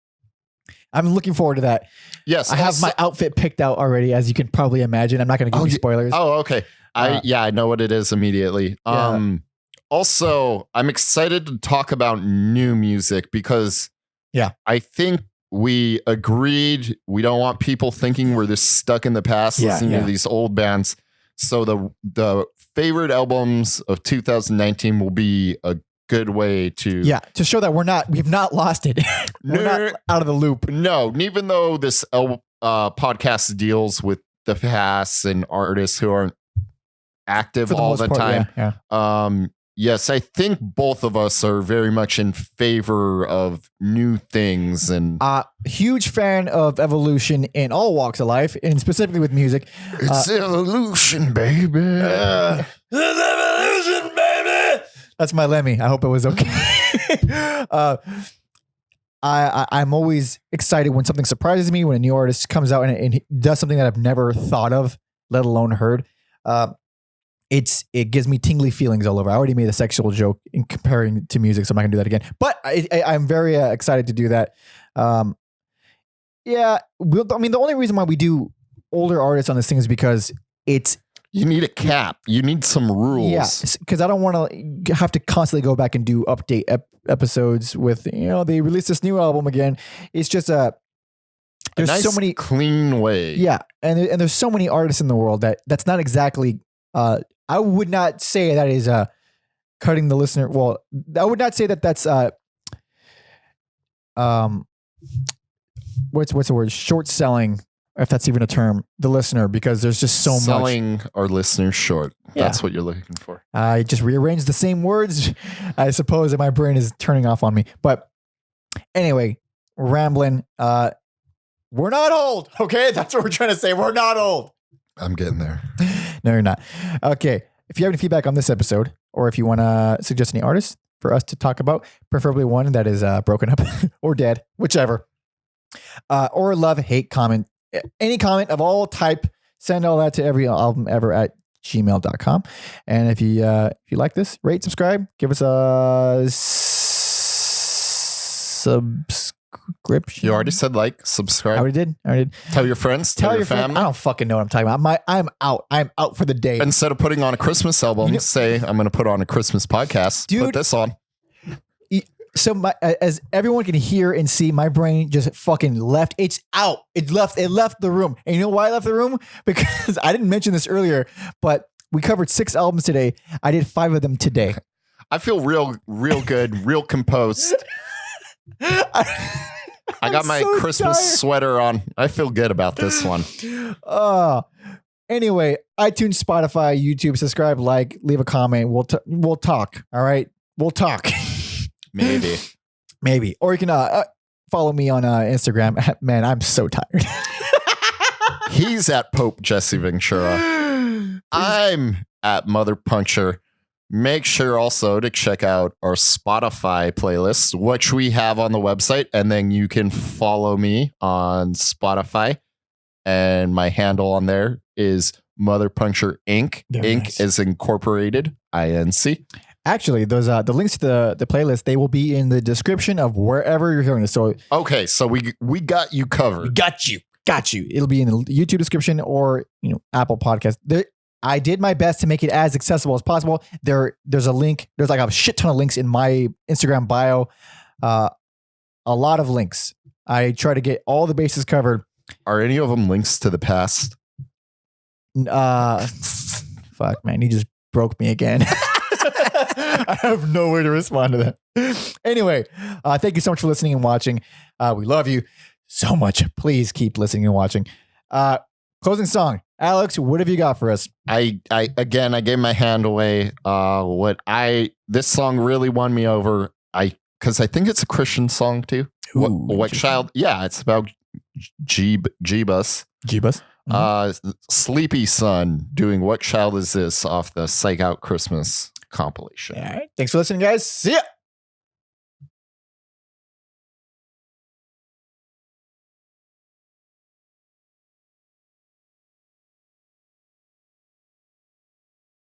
Speaker 1: I'm looking forward to that.
Speaker 2: Yes.
Speaker 1: I have my outfit picked out already, as you can probably imagine. I'm not going to give you spoilers.
Speaker 2: Oh, okay. I know what it is immediately.
Speaker 1: Yeah.
Speaker 2: Also, I'm excited to talk about new music because I think we agreed we don't want people thinking we're this stuck in the past listening to these old bands. So the favorite albums of 2019 will be a good way to
Speaker 1: show that we've not lost it. We're not out of the loop.
Speaker 2: No, even though this podcast deals with the past and artists who aren't active all the time. Yes, I think both of us are very much in favor of new things, and
Speaker 1: huge fan of evolution in all walks of life, and specifically with music.
Speaker 2: It's evolution, baby.
Speaker 1: It's evolution, baby. That's my Lemmy. I hope it was okay. I'm always excited when something surprises me, when a new artist comes out and does something that I've never thought of, let alone heard. It gives me tingly feelings all over. I already made a sexual joke in comparing to music, so I'm not gonna do that again. But I'm very excited to do that. The only reason why we do older artists on this thing is because
Speaker 2: you need a cap. You need some rules.
Speaker 1: Yeah, because I don't want to have to constantly go back and do update episodes with they released this new album again. It's just there's
Speaker 2: nice,
Speaker 1: so many
Speaker 2: clean way.
Speaker 1: Yeah, and there's so many artists in the world that's not exactly. I would not say that is cutting the listener. Well, I would not say that that's what's the word? Short selling, if that's even a term, the listener, because there's just so much.
Speaker 2: Selling our listeners short.
Speaker 1: Yeah.
Speaker 2: That's what you're looking for.
Speaker 1: I just rearranged the same words. I suppose that my brain is turning off on me. But anyway, rambling. We're not old. Okay. That's what we're trying to say. We're not old.
Speaker 2: I'm getting there.
Speaker 1: No, you're not. Okay. If you have any feedback on this episode, or if you want to suggest any artists for us to talk about, preferably one that is broken up or dead, whichever, or love, hate, comment, any comment of all type, send all that to every album ever at gmail.com. And if you like this, rate, subscribe, give us a subscription.
Speaker 2: You already said subscribe.
Speaker 1: I already did.
Speaker 2: Tell your friends. Tell your family.
Speaker 1: I don't fucking know what I'm talking about. I'm out. I'm out for the day.
Speaker 2: Instead of putting on a Christmas album, say I'm going to put on a Christmas podcast.
Speaker 1: Dude,
Speaker 2: put this on.
Speaker 1: So as everyone can hear and see, my brain just fucking left. It's out. It left the room. And you know why I left the room? Because I didn't mention this earlier, but we covered 6 albums today. I did 5 of them today.
Speaker 2: I feel real good, real composed. I got my Christmas sweater on. I feel good about this one.
Speaker 1: Anyway, iTunes, Spotify, YouTube, subscribe, leave a comment. We'll talk. All right. We'll talk. Maybe. Or you can follow me on Instagram. Man, I'm so tired.
Speaker 2: He's at Pope Jesse Ventura. I'm at Mother Puncher. Make sure also to check out our Spotify playlist, which we have on the website. And then you can follow me on Spotify. And my handle on there is Mother Puncher Inc. Inc. is incorporated, INC.
Speaker 1: Actually, those the links to the playlist, they will be in the description of wherever you're hearing this. So
Speaker 2: okay, so we got you covered.
Speaker 1: We got you. It'll be in the YouTube description or Apple Podcast. I did my best to make it as accessible as possible. There's a link. There's a shit ton of links in my Instagram bio. A lot of links. I try to get all the bases covered.
Speaker 2: Are any of them links to the past?
Speaker 1: Fuck, man. You just broke me again. I have no way to respond to that. Anyway, thank you so much for listening and watching. We love you so much. Please keep listening and watching. Closing song. Alex, what have you got for us?
Speaker 2: I gave my hand away. This song really won me over. I because I think it's a Christian song too. What child? Yeah, it's about Jeebus.
Speaker 1: Jeebus.
Speaker 2: Sleepy Son doing What Child Is This off the Psych-Out Christmas compilation.
Speaker 1: All right. Thanks for listening, guys. See ya.